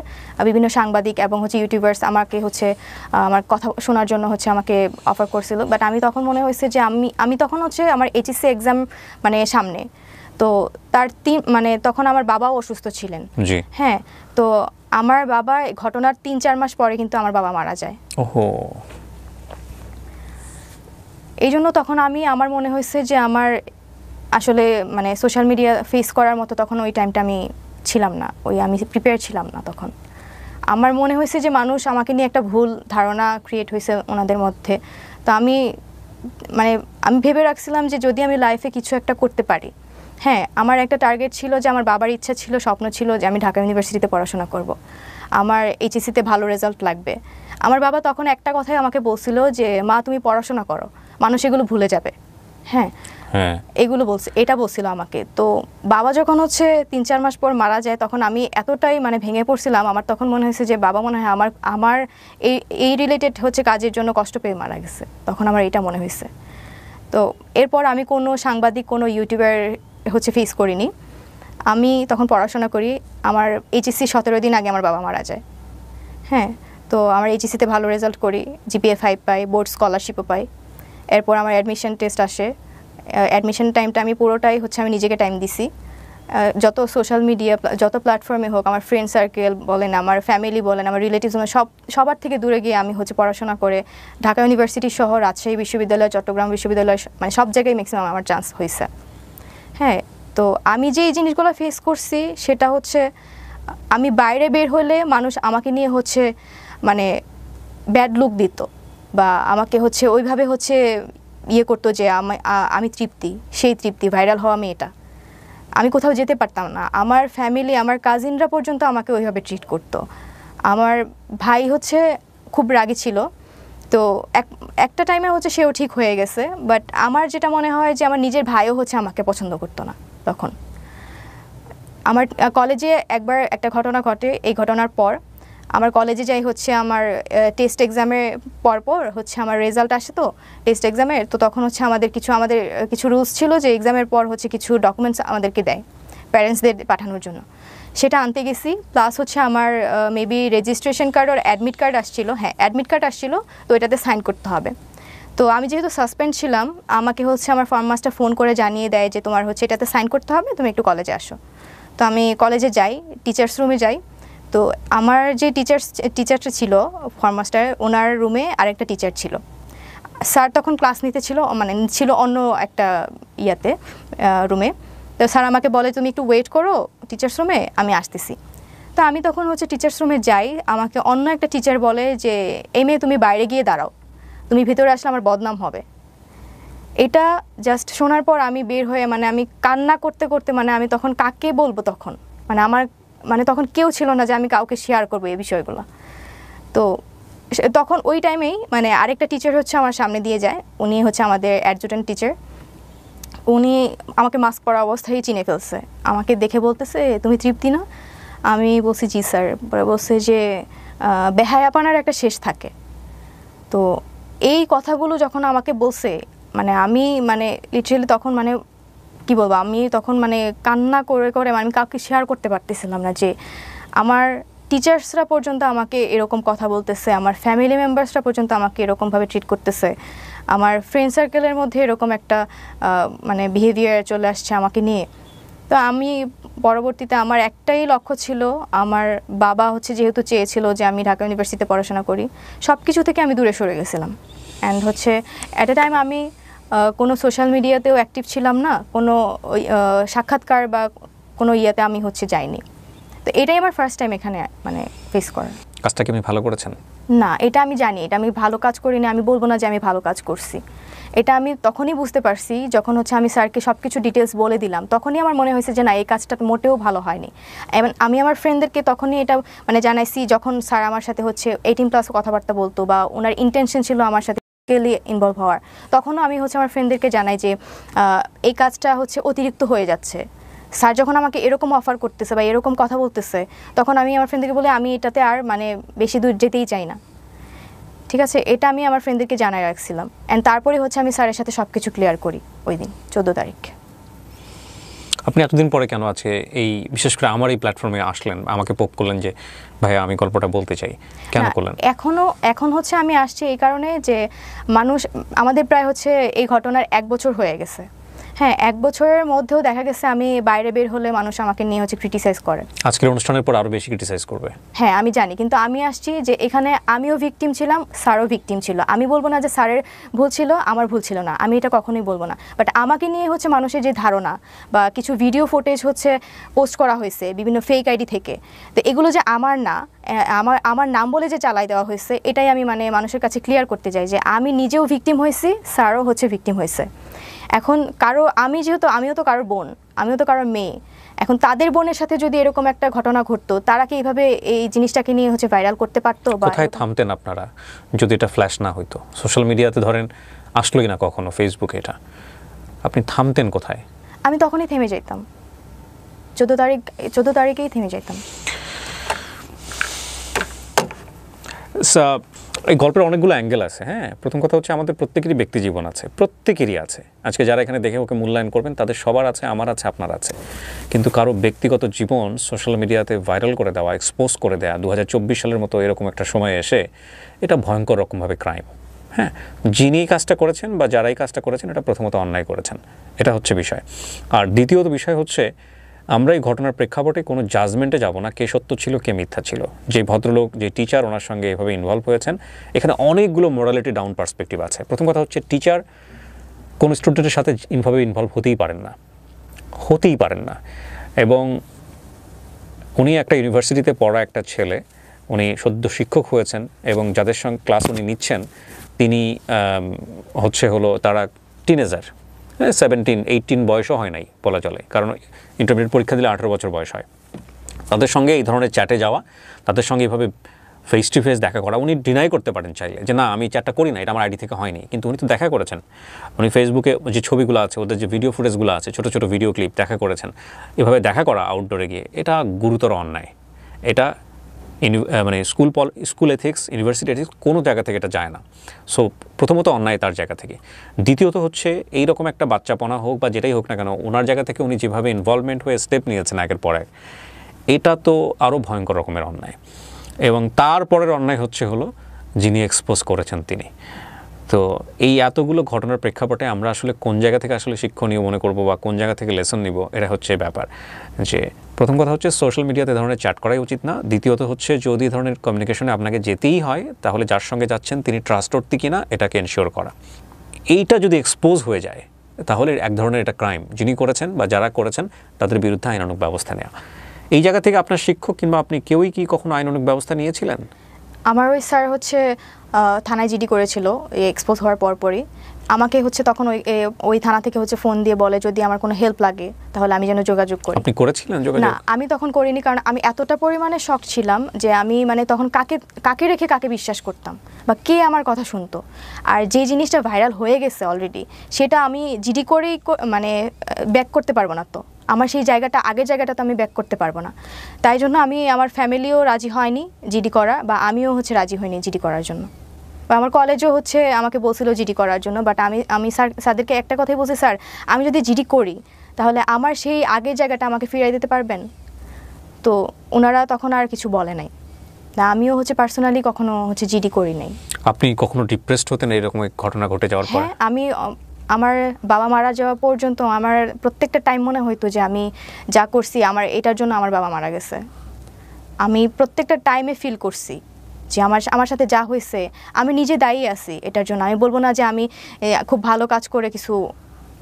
বিভিন্ন সাংবাদিক এবং হচ্ছে ইউটিউবার্স আমাকে হচ্ছে আমার কথা শোনার জন্য হচ্ছে আমাকে অফার করছিল, বাট আমি তখন মনে হয়েছে যে আমি তখন হচ্ছে আমার এইচএসসি এক্সাম মানে সামনে, তো তার মানে তখন আমার বাবাও অসুস্থ ছিলেন। জি হ্যাঁ, তো আমার বাবা ঘটনার 3-4 মাস পরে কিন্তু আমার বাবা মারা যায়। ওহো। এই জন্য তখন আমার মনে হয়েছে যে আমার আসলে মানে সোশ্যাল মিডিয়া ফেস করার মতো তখন ওই টাইমটা আমি ছিলাম না, আমি প্রিপেয়ার ছিলাম না তখন। আমার মনে হয়েছে যে মানুষ আমাকে নিয়ে একটা ভুল ধারণা ক্রিয়েট হয়েছে ওনাদের মধ্যে। তো আমি ভেবে রাখছিলাম যে যদি আমি লাইফে কিছু একটা করতে পারি, হ্যাঁ, আমার একটা টার্গেট ছিল যে আমার বাবার ইচ্ছা ছিল, স্বপ্ন ছিল যে আমি ঢাকা ইউনিভার্সিটিতে পড়াশোনা করব, আমার এইচএসসিতে ভালো রেজাল্ট লাগবে। আমার বাবা তখন একটা কথাই আমাকে বলছিল যে মা তুমি পড়াশোনা করো, মানুষ এগুলো ভুলে যাবে। হ্যাঁ, এগুলো এটা বলছিল আমাকে। তো বাবা যখন হচ্ছে 3-4 মাস পর মারা যায়, তখন আমি এতটাই মানে ভেঙে পড়ছিলাম, আমার তখন মনে হয়েছে যে বাবা মনে হয় আমার এই রিলেটেড হচ্ছে কাজের জন্য কষ্ট পেয়ে মারা গেছে, তখন আমার এটা মনে হয়েছে। তো এরপর আমি কোনো সাংবাদিক, কোনো ইউটিউবার হচ্ছে ফেস করিনি। আমি তখন পড়াশোনা করি, আমার এইচএসসি 17 দিন আগে আমার বাবা মারা যায়। হ্যাঁ, তো আমার এইচএসসিতে ভালো রেজাল্ট করি, জিপিএ 5 পাই, বোর্ড স্কলারশিপও পাই। এরপর আমার অ্যাডমিশন টেস্ট আসে, অ্যাডমিশন টাইমটা আমি পুরোটাই হচ্ছে আমি নিজেকে টাইম দিছি। যত সোশ্যাল মিডিয়া, যত প্ল্যাটফর্মে হোক, আমার ফ্রেন্ড সার্কেল বলেন, আমার ফ্যামিলি বলেন, আমার রিলেটিভস বলেন, সবার থেকে দূরে গিয়ে আমি হচ্ছে পড়াশোনা করে ঢাকা ইউনিভার্সিটি সহ রাজশাহী বিশ্ববিদ্যালয়, চট্টগ্রাম বিশ্ববিদ্যালয়, মানে সব জায়গায় ম্যাক্সিমাম আমার চান্স হয়েছে। হ্যাঁ, তো আমি যে এই জিনিসগুলো ফেস করছি সেটা হচ্ছে আমি বাইরে বের হলে মানুষ আমাকে নিয়ে হচ্ছে মানে ব্যাড লুক দিত, বা আমাকে হচ্ছে ওইভাবে হচ্ছে করতো যে আমি সেই তৃপ্তি ভাইরাল হওয়া মেয়েটা। আমি কোথাও যেতে পারতাম না, আমার ফ্যামিলি, আমার কাজিনরা পর্যন্ত আমাকে ওইভাবে ট্রিট করতো। আমার ভাই হচ্ছে খুব রাগী ছিল, তো একটা টাইমে হচ্ছে সেও ঠিক হয়ে গেছে, বাট আমার যেটা মনে হয় যে আমার নিজের ভাইও হচ্ছে আমাকে পছন্দ করতো না তখন। আমার কলেজে একবার একটা ঘটনা ঘটে, এই ঘটনার পর আমার কলেজে যাই হচ্ছে আমার টেস্ট এক্সামের পরপর হচ্ছে আমার রেজাল্ট আসে, তো টেস্ট এক্সামের, তো তখন হচ্ছে আমাদের কিছু রুলস ছিল যে এক্সামের পর হচ্ছে কিছু ডকুমেন্টস আমাদেরকে দেয় প্যারেন্টসদের পাঠানোর জন্য, সেটা আনতে গেছি। প্লাস হচ্ছে আমার মেবি রেজিস্ট্রেশন কার্ড আর অ্যাডমিট কার্ড আসছিল, হ্যাঁ অ্যাডমিট কার্ড আসছিল, তো এটাতে সাইন করতে হবে। তো আমি যেহেতু সাসপেন্ড ছিলাম, আমাকে হচ্ছে আমার ফর্ম মাস্টার ফোন করে জানিয়ে দেয় যে তোমার হচ্ছে এটাতে সাইন করতে হবে, তুমি একটু কলেজে আসো। তো আমি কলেজে যাই, টিচার্স রুমে যাই। তো আমার যে টিচারটা ছিল ফর্ম মাস্টার, ওনার রুমে আরেকটা টিচার ছিল। স্যার তখন ক্লাস নিতে ছিল, মানে ছিল অন্য একটা রুমে। তো স্যার আমাকে বলে তুমি একটু ওয়েট করো টিচার্স রুমে, আমি আসতেছি। তো আমি তখন হচ্ছে টিচার্স রুমে যাই, আমাকে অন্য একটা টিচার বলে যে এই মেয়ে তুমি বাইরে গিয়ে দাঁড়াও, তুমি ভিতরে আসলে আমার বদনাম হবে। এটা জাস্ট শোনার পর আমি বের হয়ে মানে আমি কান্না করতে করতে, মানে আমি তখন কাকে বলবো, তখন মানে তখন কেউ ছিল না যে আমি কাউকে শেয়ার করবো এই বিষয়গুলো। তো তখন ওই টাইমেই মানে আরেকটা টিচার হচ্ছে আমার সামনে দিয়ে যায়, উনি হচ্ছে আমাদের অ্যাডজুটেন্ট টিচার। উনি আমাকে মাস্ক পরা অবস্থায় চিনে ফেলছে, আমাকে দেখে বলতেছে তুমি তৃপ্তি না? আমি বলছি জি স্যার। পরে বলছে যে বেহায়াপনার একটা শেষ থাকে। তো এই কথাগুলো যখন আমাকে বলছে, মানে আমি মানে লিটারেলি তখন মানে কি বলবো, আমি তখন মানে কান্না করে করে আমি কাউকে শেয়ার করতে পারতেছিলাম না যে আমার টিচার্সরা পর্যন্ত আমাকে এরকম কথা বলতেছে, আমার ফ্যামিলি মেম্বার্সরা পর্যন্ত আমাকে এরকমভাবে ট্রিট করতেছে, আমার ফ্রেন্ড সার্কেলের মধ্যে এরকম একটা মানে বিহেভিয়ার চলে আসছে আমাকে নিয়ে। তো আমি পরবর্তীতে আমার একটাই লক্ষ্য ছিল, আমার বাবা হচ্ছে যেহেতু চেয়েছিল যে আমি ঢাকা ইউনিভার্সিটিতে পড়াশোনা করি, সব কিছু থেকে আমি দূরে সরে গেছিলাম। অ্যান্ড হচ্ছে অ্যাট এ টাইম আমি কোনো সোশ্যাল মিডিয়াতেও অ্যাক্টিভ ছিলাম না, কোনো সাক্ষাৎকার বা কোনো ইয়েতে আমি হচ্ছে যাইনি। তো এটাই আমার ফার্স্ট টাইম এখানে মানে ফেস করার। কাজটা কি আপনি ভালো করেছেন? না, এটা আমি জানি এটা আমি ভালো কাজ করিনি, আমি বলবো না যে আমি ভালো কাজ করছি। এটা আমি তখনই বুঝতে পারছি যখন হচ্ছে আমি স্যারকে সব কিছু ডিটেলস বলে দিলাম, তখনই আমার মনে হয়েছে যে না, এই কাজটা মোটেও ভালো হয়নি। এবং আমি আমার ফ্রেন্ডদেরকে তখনই এটা মানে জানাইছি যখন স্যার আমার সাথে হচ্ছে 18+ কথাবার্তা বলতো বা ওনার ইন্টেনশন ছিল আমার সাথে ইনভলভ হওয়ার, তখনও আমি হচ্ছে আমার ফ্রেন্ডদেরকে জানাই যে এই কাজটা হচ্ছে অতিরিক্ত হয়ে যাচ্ছে। স্যার যখন আমাকে এরকম অফার করতেছে বা এরকম কথা বলতেছে, তখন আমি আমার ফ্রেন্ডদেরকে বলে আমি এটাতে আর মানে বেশি দূর যেতেই চাই না। ঠিক আছে, এটা আমি আমার ফ্রেন্ডদেরকে জানাই রাখছিলাম। অ্যান্ড তারপরে হচ্ছে আমি স্যারের সাথে সব কিছু ক্লিয়ার করি ওই দিন 14 তারিখ। আপনি এতদিন পরে কেন আছে এই বিশেষ করে আমার এই প্ল্যাটফর্মে আসলেন, আমাকে পোক করলেন যে ভাইয়া আমি গল্পটা বলতে চাই, কেন করলেন? এখন হচ্ছে আমি আসছি এই কারণে যে মানুষ আমাদের প্রায় হচ্ছে এই ঘটনার 1 বছর হয়ে গেছে। হ্যাঁ, 1 বছরের মধ্যেও দেখা গেছে আমি বাইরে বের হলে মানুষ আমাকে নিয়ে হচ্ছে ক্রিটিসাইজ করে। আজকের অনুষ্ঠানের পর আরো বেশি ক্রিটিসাইজ করবে। হ্যাঁ আমি জানি, কিন্তু আমি আসছি যে এখানে আমিও ভিকটিম ছিলাম, স্যারও ভিকটিম ছিল। আমি বলবো না যে স্যারের ভুল ছিল, আমার ভুল ছিল না, আমি এটা কখনোই বলবো না। বাট আমাকে নিয়ে হচ্ছে মানুষের যে ধারণা বা কিছু ভিডিও ফুটেজ হচ্ছে পোস্ট করা হয়েছে বিভিন্ন ফেক আইডি থেকে, তো এগুলো যে আমার না, আমার নাম বলে যে চালাই দেওয়া হয়েছে, এটাই আমি মানে মানুষের কাছে ক্লিয়ার করতে চাই যে আমি নিজেও ভিকটিম হয়েছি, স্যারও হচ্ছে ভিকটিম হয়েছে। এখন আমিও তো কারোর বোন, আমিও তো কারোর মেয়ে। এখন তাদের বোনের সাথে যদি এরকম একটা ঘটনা ঘটতো, তারা কি এইভাবে এই জিনিসটাকে নিয়ে হচ্ছে ভাইরাল করতে পারতো? বা কোথায় থামতেন আপনারা যদি এটা ফ্ল্যাশ না হইতো? সোশ্যাল মিডিয়াতে ধরেন আসলোই না কখনো, ফেসবুকে, এটা আপনি থামতেন কোথায়? আমি তখনই থেমে যেতাম, 14 তারিখেই থেমে যেতাম। এই গল্পের অনেকগুলো অ্যাঙ্গেল আছে। হ্যাঁ, প্রথম কথা হচ্ছে আমাদের প্রত্যেকেরই ব্যক্তি জীবন আছে, প্রত্যেকেরই আছে। আজকে যারা এখানে দেখে ওকে মূল্যায়ন করবেন তাদের সবার আছে, আমার আছে, আপনার আছে। কিন্তু কারো ব্যক্তিগত জীবন সোশ্যাল মিডিয়াতে ভাইরাল করে দেওয়া, এক্সপোজ করে দেওয়া 2024 সালের মতো এরকম একটা সময় এসে, এটা ভয়ঙ্কর রকমভাবে ক্রাইম। হ্যাঁ, যিনি কাজটা করেছেন বা যারাই কাজটা করেছেন, এটা প্রথমত অন্যায় করেছেন, এটা হচ্ছে বিষয়। আর দ্বিতীয়ত বিষয় হচ্ছে আমরা এই ঘটনার প্রেক্ষাপটে কোনো জাজমেন্টে যাব না কে সত্য ছিল কে মিথ্যা ছিল। যে ভদ্রলোক, যে টিচার ওনার সঙ্গে এভাবে ইনভলভ হয়েছেন, এখানে অনেকগুলো মোরালিটি ডাউন পার্সপেক্টিভ আছে। প্রথম কথা হচ্ছে টিচার কোনো স্টুডেন্টের সাথে ইনভলভ হতেই পারেন না। এবং উনি একটা ইউনিভার্সিটিতে পড়া একটা ছেলে, উনি সদ্য শিক্ষক হয়েছেন এবং যাদের সঙ্গে ক্লাস উনি নিচ্ছেন তিনি তারা টিনেজার, 17-18 বয়সও হয় নাই বলা চলে, কারণ ইন্টারমিডিয়েট পরীক্ষা দিলে 18 বছর বয়স হয়। তাদের সঙ্গে এই ধরনের চ্যাটে যাওয়া, তাদের সঙ্গে এইভাবে ফেস টু ফেস দেখা করা, উনি ডিনাই করতে পারেন চাইলে যে না আমি চ্যাটটা করি না, এটা আমার আইডি থেকে হয়নি, কিন্তু উনি তো দেখা করেছেন। উনি ফেসবুকে যে ছবিগুলো আছে, ওদের যে ভিডিও ফুটেজগুলো আছে, ছোটো ছোটো ভিডিও ক্লিপ দেখা করেছেন। এভাবে দেখা করা আউটডোরে গিয়ে, এটা গুরুতর অন্যায়। এটা মানে স্কুল এথিক্স, ইউনিভার্সিটি এথিক্স কোনো জায়গা থেকে এটা যায় না। সো প্রথমত অন্যায় তার জায়গা থেকে। দ্বিতীয়ত হচ্ছে এইরকম একটা বাচ্চাপনা হোক বা যেটাই হোক না কেন, ওনার জায়গা থেকে উনি যেভাবে ইনভলভমেন্ট হয়ে স্টেপ নিয়েছেন একের পর এক, এটা তো আরও ভয়ঙ্কর রকমের অন্যায়। এবং তারপরের অন্যায় হলো যিনি এক্সপোজ করেছেন তিনি। তো এই এতগুলো ঘটনার প্রেক্ষাপটে আমরা আসলে কোন জায়গা থেকে আসলে শিক্ষণীয় মনে করব বা কোন জায়গা থেকে লেসন নিব, এটা হচ্ছে ব্যাপার। যে প্রথম কথা হচ্ছে সোশ্যাল মিডিয়াতে ধরনের চ্যাট করাই উচিত না। দ্বিতীয়ত হচ্ছে যদি ধরনের কমিউনিকেশনে আপনাকে যেতেই হয়, তাহলে যার সঙ্গে যাচ্ছেন তিনি ট্রাস্টওয়ার্থি কিনা এটাকে এনশিওর করা। এইটা যদি এক্সপোজ হয়ে যায় তাহলে এক ধরনের এটা ক্রাইম। যিনি করেছেন বা যারা করেছেন তাদের বিরুদ্ধে আইনানুগ ব্যবস্থা নেওয়া। এই জায়গা থেকে আপনার শিক্ষক কিংবা আপনি কেউই কি কখনো আইনানুগ ব্যবস্থা নিয়েছিলেন? আমার ওই স্যার হচ্ছে থানায় জিডি করেছিল এই এক্সপোজ হওয়ার পরপরই। আমাকে হচ্ছে তখন ওই থানা থেকে হচ্ছে ফোন দিয়ে বলে যদি আমার কোনো হেল্প লাগে তাহলে আমি যেন যোগাযোগ করি। আপনি করেছিলেন যোগাযোগ? না, আমি তখন করিনি, কারণ আমি এতটা পরিমাণে শক ছিলাম যে আমি মানে তখন কাকে রেখে কাকে বিশ্বাস করতাম বা কে আমার কথা শুনতো। আর যে জিনিসটা ভাইরাল হয়ে গেছে অলরেডি, সেটা আমি জিডি করেই মানে ব্যাক করতে পারবো না। তো আমার সেই জায়গাটা আগের জায়গাটা তো আমি ব্যাক করতে পারবো না। তাই জন্য আমি আমার ফ্যামিলিও রাজি হয়নি জিডি করা, বা আমিও হচ্ছে রাজি হইনি জিডি করার জন্য। বা আমার কলেজও হচ্ছে আমাকে বলছিল জিডি করার জন্য, বাট আমি স্যারদেরকে একটা কথাই বলছি, স্যার আমি যদি জিডি করি তাহলে আমার সেই আগের জায়গাটা আমাকে ফিরিয়ে দিতে পারবেন? তো ওনারা তখন আর কিছু বলে নাই। না, আমিও হচ্ছে পার্সোনালি কখনো হচ্ছে জিডি করি নাই। আপনি কখনো ডিপ্রেসড হতেন এরকম ঘটনা ঘটে যাওয়ার পর? হ্যাঁ, আমি আমার বাবা মারা যাওয়া পর্যন্ত আমার প্রত্যেকটা টাইম মনে হইতো যে আমি যা করছি আমার এটার জন্য আমার বাবা মারা গেছে। আমি প্রত্যেকটা টাইমে ফিল করছি যে আমার সাথে যা হয়েছে আমি নিজে দায়ী আছি এটার জন্য। আমি বলবো না যে আমি খুব ভালো কাজ করে কিছু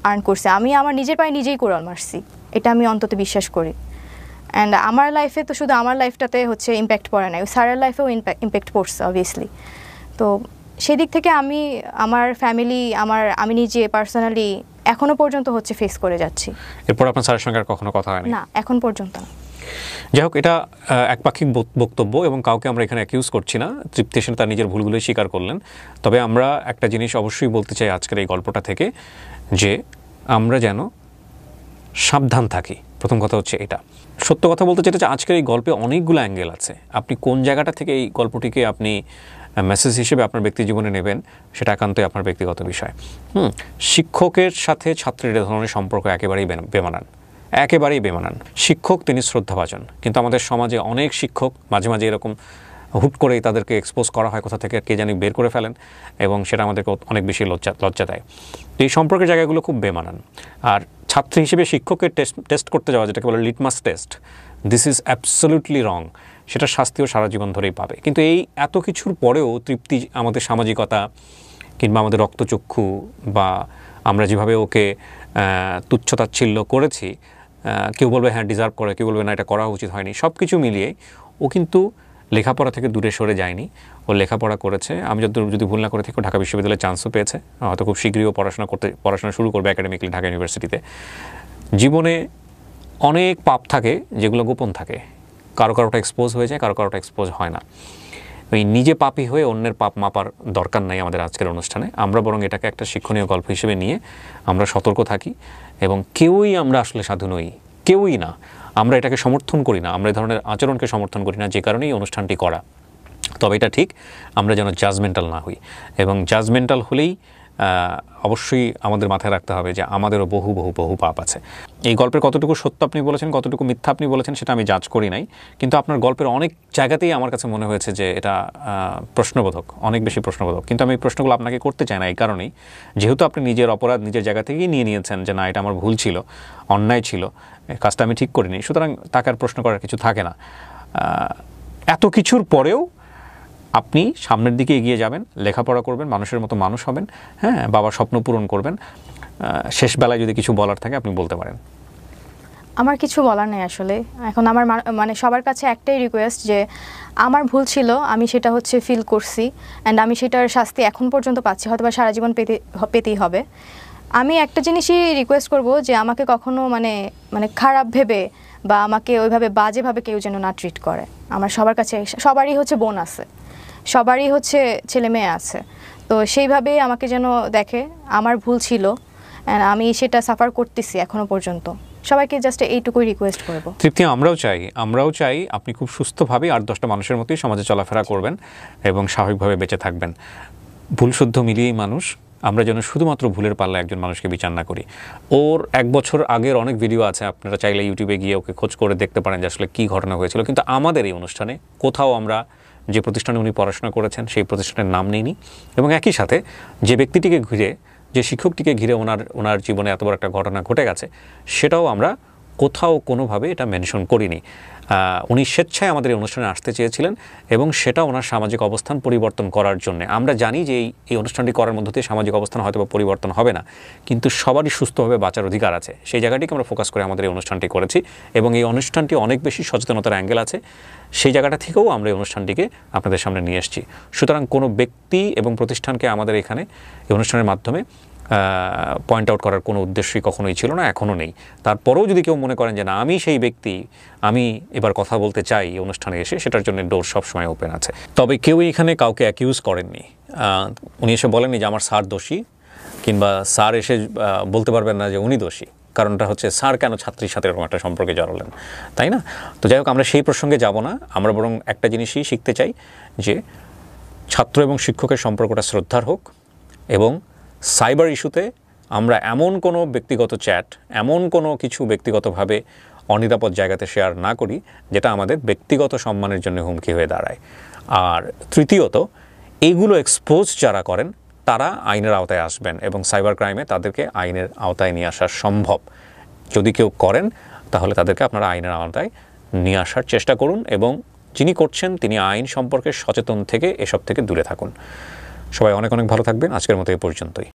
আর্ন করছি, আমি আমার নিজের পায়ে নিজেই কোড়াল মারছি, এটা আমি অন্তত বিশ্বাস করি। অ্যান্ড আমার লাইফে তো শুধু আমার লাইফটাতে হচ্ছে ইম্প্যাক্ট পড়ে নাই, স্যারের লাইফেও ইম্প্যাক্ট পড়ছে অবভিয়াসলি। তো সেদিক থেকে আমার ফ্যামিলি আমি নিজে পার্সোনালি এখনো পর্যন্ত হচ্ছে ফেস করে যাচ্ছি। এরপর আপনার স্যারের সঙ্গে আর কখনো কথা হয়নি? না, এখন পর্যন্ত না। যাই হোক, এটা একপাক্ষিক বক্তব্য এবং কাউকে আমরা এখানে অ্যাকিউজ করছি না। তৃপ্তি সেন তার নিজের ভুলগুলোই স্বীকার করলেন। তবে আমরা একটা জিনিস অবশ্যই বলতে চাই আজকের এই গল্পটা থেকে, যে আমরা যেন সাবধান থাকি। প্রথম কথা হচ্ছে এটা। সত্য কথা বলতে যেটা, আজকের এই গল্পে অনেকগুলো অ্যাঙ্গেল আছে। আপনি কোন জায়গাটা থেকে এই গল্পটিকে আপনি মেসেজ হিসেবে আপনার ব্যক্তি জীবনে নেবেন সেটা একান্তই আপনার ব্যক্তিগত বিষয়। শিক্ষকের সাথে ছাত্রের এ ধরনের সম্পর্ক একেবারেই বেমানান। শিক্ষক তিনি শ্রদ্ধাভাজন, কিন্তু আমাদের সমাজে অনেক শিক্ষক মাঝে মাঝে এরকম হুট করেই তাদেরকে এক্সপোজ করা হয় কোথা থেকে কে জানি বের করে ফেলেন, এবং সেটা আমাদেরকে অনেক বেশি লজ্জা দেয়। এই সম্পর্কের জায়গাগুলো খুব বেমানান। আর ছাত্রী হিসেবে শিক্ষককে টেস্ট করতে যাওয়া, যেটাকে বলে litmus test, this is absolutely রং। সেটা শাস্তিও সারা জীবন ধরেই পাবে। কিন্তু এই এত কিছুর পরেও তৃপ্তি আমাদের সামাজিকতা কিংবা আমাদের রক্তচক্ষু বা আমরা যেভাবে ওকে তুচ্ছতাচ্ছিল্য করেছি, কেউ বলবে হ্যাঁ ডিজার্ভ করে, কেউ বলবে না এটা করা উচিত হয়নি, সব কিছু মিলিয়ে ও কিন্তু লেখাপড়া থেকে দূরে সরে যায়নি। ও লেখাপড়া করেছে। আমি যদি ভুল না করে থাকি, ঢাকা বিশ্ববিদ্যালয়ে চান্সও পেয়েছে। হয়তো খুব শীঘ্রই ও পড়াশোনা শুরু করবে একাডেমিক্যালি ঢাকা ইউনিভার্সিটিতে। জীবনে অনেক পাপ থাকে যেগুলো গোপন থাকে, কারোটা এক্সপোজ হয়ে যায়, কারোটা এক্সপোজ হয় না। ওই নিজে পাপী হয়ে অন্যের পাপ মাপার দরকার নাই আমাদের আজকের অনুষ্ঠানে। আমরা বরং এটাকে একটা শিক্ষণীয় গল্প হিসেবে নিয়ে আমরা সতর্ক থাকি, এবং কেউই আমরা আসলে সাধু নই, কেউই না। আমরা এটাকে সমর্থন করি না, আমরা এই ধরনের আচরণকে সমর্থন করি না, যে কারণেই এই অনুষ্ঠানটি করা। তবে এটা ঠিক, আমরা যেন জাজমেন্টাল না হই, এবং জাজমেন্টাল হলেই অবশ্যই আমাদের মাথায় রাখতে হবে যে আমাদেরও বহু বহু বহু পাপ আছে। এই গল্পের কতটুকু সত্য আপনি বলেছেন, কতটুকু মিথ্যা আপনি বলেছেন, সেটা আমি জাজ করি নাই, কিন্তু আপনার গল্পের অনেক জায়গাতেই আমার কাছে মনে হয়েছে যে এটা প্রশ্নবোধক, অনেক বেশি প্রশ্নবোধক। কিন্তু আমি এই প্রশ্নগুলো আপনাকে করতে চাই না এই কারণেই, যেহেতু আপনি নিজের অপরাধ নিজের জায়গা থেকেই নিয়েছেন যে না এটা আমার ভুল ছিল, অন্যায় ছিল, কাজটা আমি ঠিক করিনি, সুতরাং তাকে আর প্রশ্ন করার কিছু থাকে না। এত কিছুর পরেও আপনি সামনের দিকে এগিয়ে যাবেন, লেখাপড়া করবেন, মানুষের মতো মানুষ হবেন, হ্যাঁ, বাবার স্বপ্ন পূরণ করবেন। শেষ বেলায় যদি কিছু বলার থাকে আপনি বলতে পারেন। আমার কিছু বলার নেই আসলে। এখন আমার মানে সবার কাছে একটাই রিকোয়েস্ট যে আমার ভুল ছিল, আমি সেটা হচ্ছে ফিল করছি, অ্যান্ড আমি সেটার শাস্তি এখন পর্যন্ত পাচ্ছি, হয়তো বা সারা জীবন পেতেই হবে। আমি একটা জিনিসই রিকোয়েস্ট করব যে আমাকে কখনো মানে খারাপ ভেবে বা আমাকে ওইভাবে বাজেভাবে কেউ যেন না ট্রিট করে। আমার সবার কাছে, সবারই হচ্ছে বোন আছে, সবারই হচ্ছে ছেলে মেয়ে আছে, তো সেইভাবেই আমাকে যেন দেখে। আমার ভুল ছিল, আমি সেটা সাফার করতেছি এখনো পর্যন্ত। সবাইকে জাস্ট এইটুকুই রিকোয়েস্ট করব। তৃপ্তি, আমরাও চাই আপনি খুব সুস্থভাবে 8-10টা মানুষের মতোই সমাজে চলাফেরা করবেন এবং স্বাভাবিকভাবে বেঁচে থাকবেন। ভুল শুদ্ধ মিলিয়েই মানুষ। আমরা যেন শুধুমাত্র ভুলের পাল্লা একজন মানুষকে বিচার না করি। ওর 1 বছর আগের অনেক ভিডিও আছে, আপনারা চাইলে ইউটিউবে গিয়ে ওকে খোঁজ করে দেখতে পারেন যে আসলে কী ঘটনা হয়েছিল। কিন্তু আমাদের এই অনুষ্ঠানে কোথাও আমরা যে প্রতিষ্ঠানে উনি পড়াশোনা করেছেন সেই প্রতিষ্ঠানের নাম নেইনি, এবং একই সাথে যে ব্যক্তিটিকে ঘিরে, যে শিক্ষকটিকে ঘিরে ওনার জীবনে এত বড় একটা ঘটনা ঘটে গেছে, সেটাও আমরা কোথাও কোনোভাবে এটা মেনশন করিনি। উনি স্বেচ্ছায় আমাদের এই অনুষ্ঠানে আসতে চেয়েছিলেন, এবং সেটা ওনার সামাজিক অবস্থান পরিবর্তন করার জন্য। আমরা জানি যে এই অনুষ্ঠানটি করার মধ্যে দিয়ে সামাজিক অবস্থান হয়তো পরিবর্তন হবে না, কিন্তু সবারই সুস্থভাবে বাঁচার অধিকার আছে, সেই জায়গাটিকে আমরা ফোকাস করে আমাদের এই অনুষ্ঠানটি করেছি, এবং এই অনুষ্ঠানটি অনেক বেশি সচেতনতার অ্যাঙ্গেল আছে, সেই জায়গাটা থেকেও আমরা এই অনুষ্ঠানটিকে আপনাদের সামনে নিয়ে এসেছি। সুতরাং কোনো ব্যক্তি এবং প্রতিষ্ঠানকে আমাদের এখানে এই অনুষ্ঠানের মাধ্যমে পয়েন্ট আউট করার কোনো উদ্দেশ্যই কখনোই ছিল না, এখনও নেই। তারপরেও যদি কেউ মনে করেন যে না আমি সেই ব্যক্তি, আমি এবার কথা বলতে চাই এই অনুষ্ঠানে এসে, সেটার জন্য ডোর সবসময় ওপেন আছে। তবে কেউই এখানে কাউকে অ্যাকিউজ করেননি। উনি এসে বলেননি যে আমার স্যার দোষী, কিংবা স্যার এসে বলতে পারবেন না যে উনি দোষী। কারণটা হচ্ছে স্যার কেন ছাত্রীর সাথে এরকম একটা সম্পর্কে জড়ালেন, তাই না? তো যাই হোক, আমরা সেই প্রসঙ্গে যাব না, আমরা বরং একটা জিনিসই শিখতে চাই যে ছাত্র এবং শিক্ষকের সম্পর্কটা শ্রদ্ধার হোক, এবং সাইবার ইস্যুতে আমরা এমন কোনো ব্যক্তিগত চ্যাট, এমন কোনো কিছু ব্যক্তিগতভাবে অনিরাপদ জায়গাতে শেয়ার না করি যেটা আমাদের ব্যক্তিগত সম্মানের জন্য হুমকি হয়ে দাঁড়ায়। আর তৃতীয়ত, এইগুলো এক্সপোজ যারা করেন তারা আইনের আওতায় আসবেন, এবং সাইবার ক্রাইমে তাদেরকে আইনের আওতায় নিয়ে আসা সম্ভব। যদি কেউ করেন তাহলে তাদেরকে আপনারা আইনের আওতায় নিয়ে আসার চেষ্টা করুন, এবং যিনি করছেন তিনি আইন সম্পর্কে সচেতন থেকে এসব থেকে দূরে থাকুন। সবাই অনেক অনেক ভালো থাকবেন। আজকের মতো এ পর্যন্তই।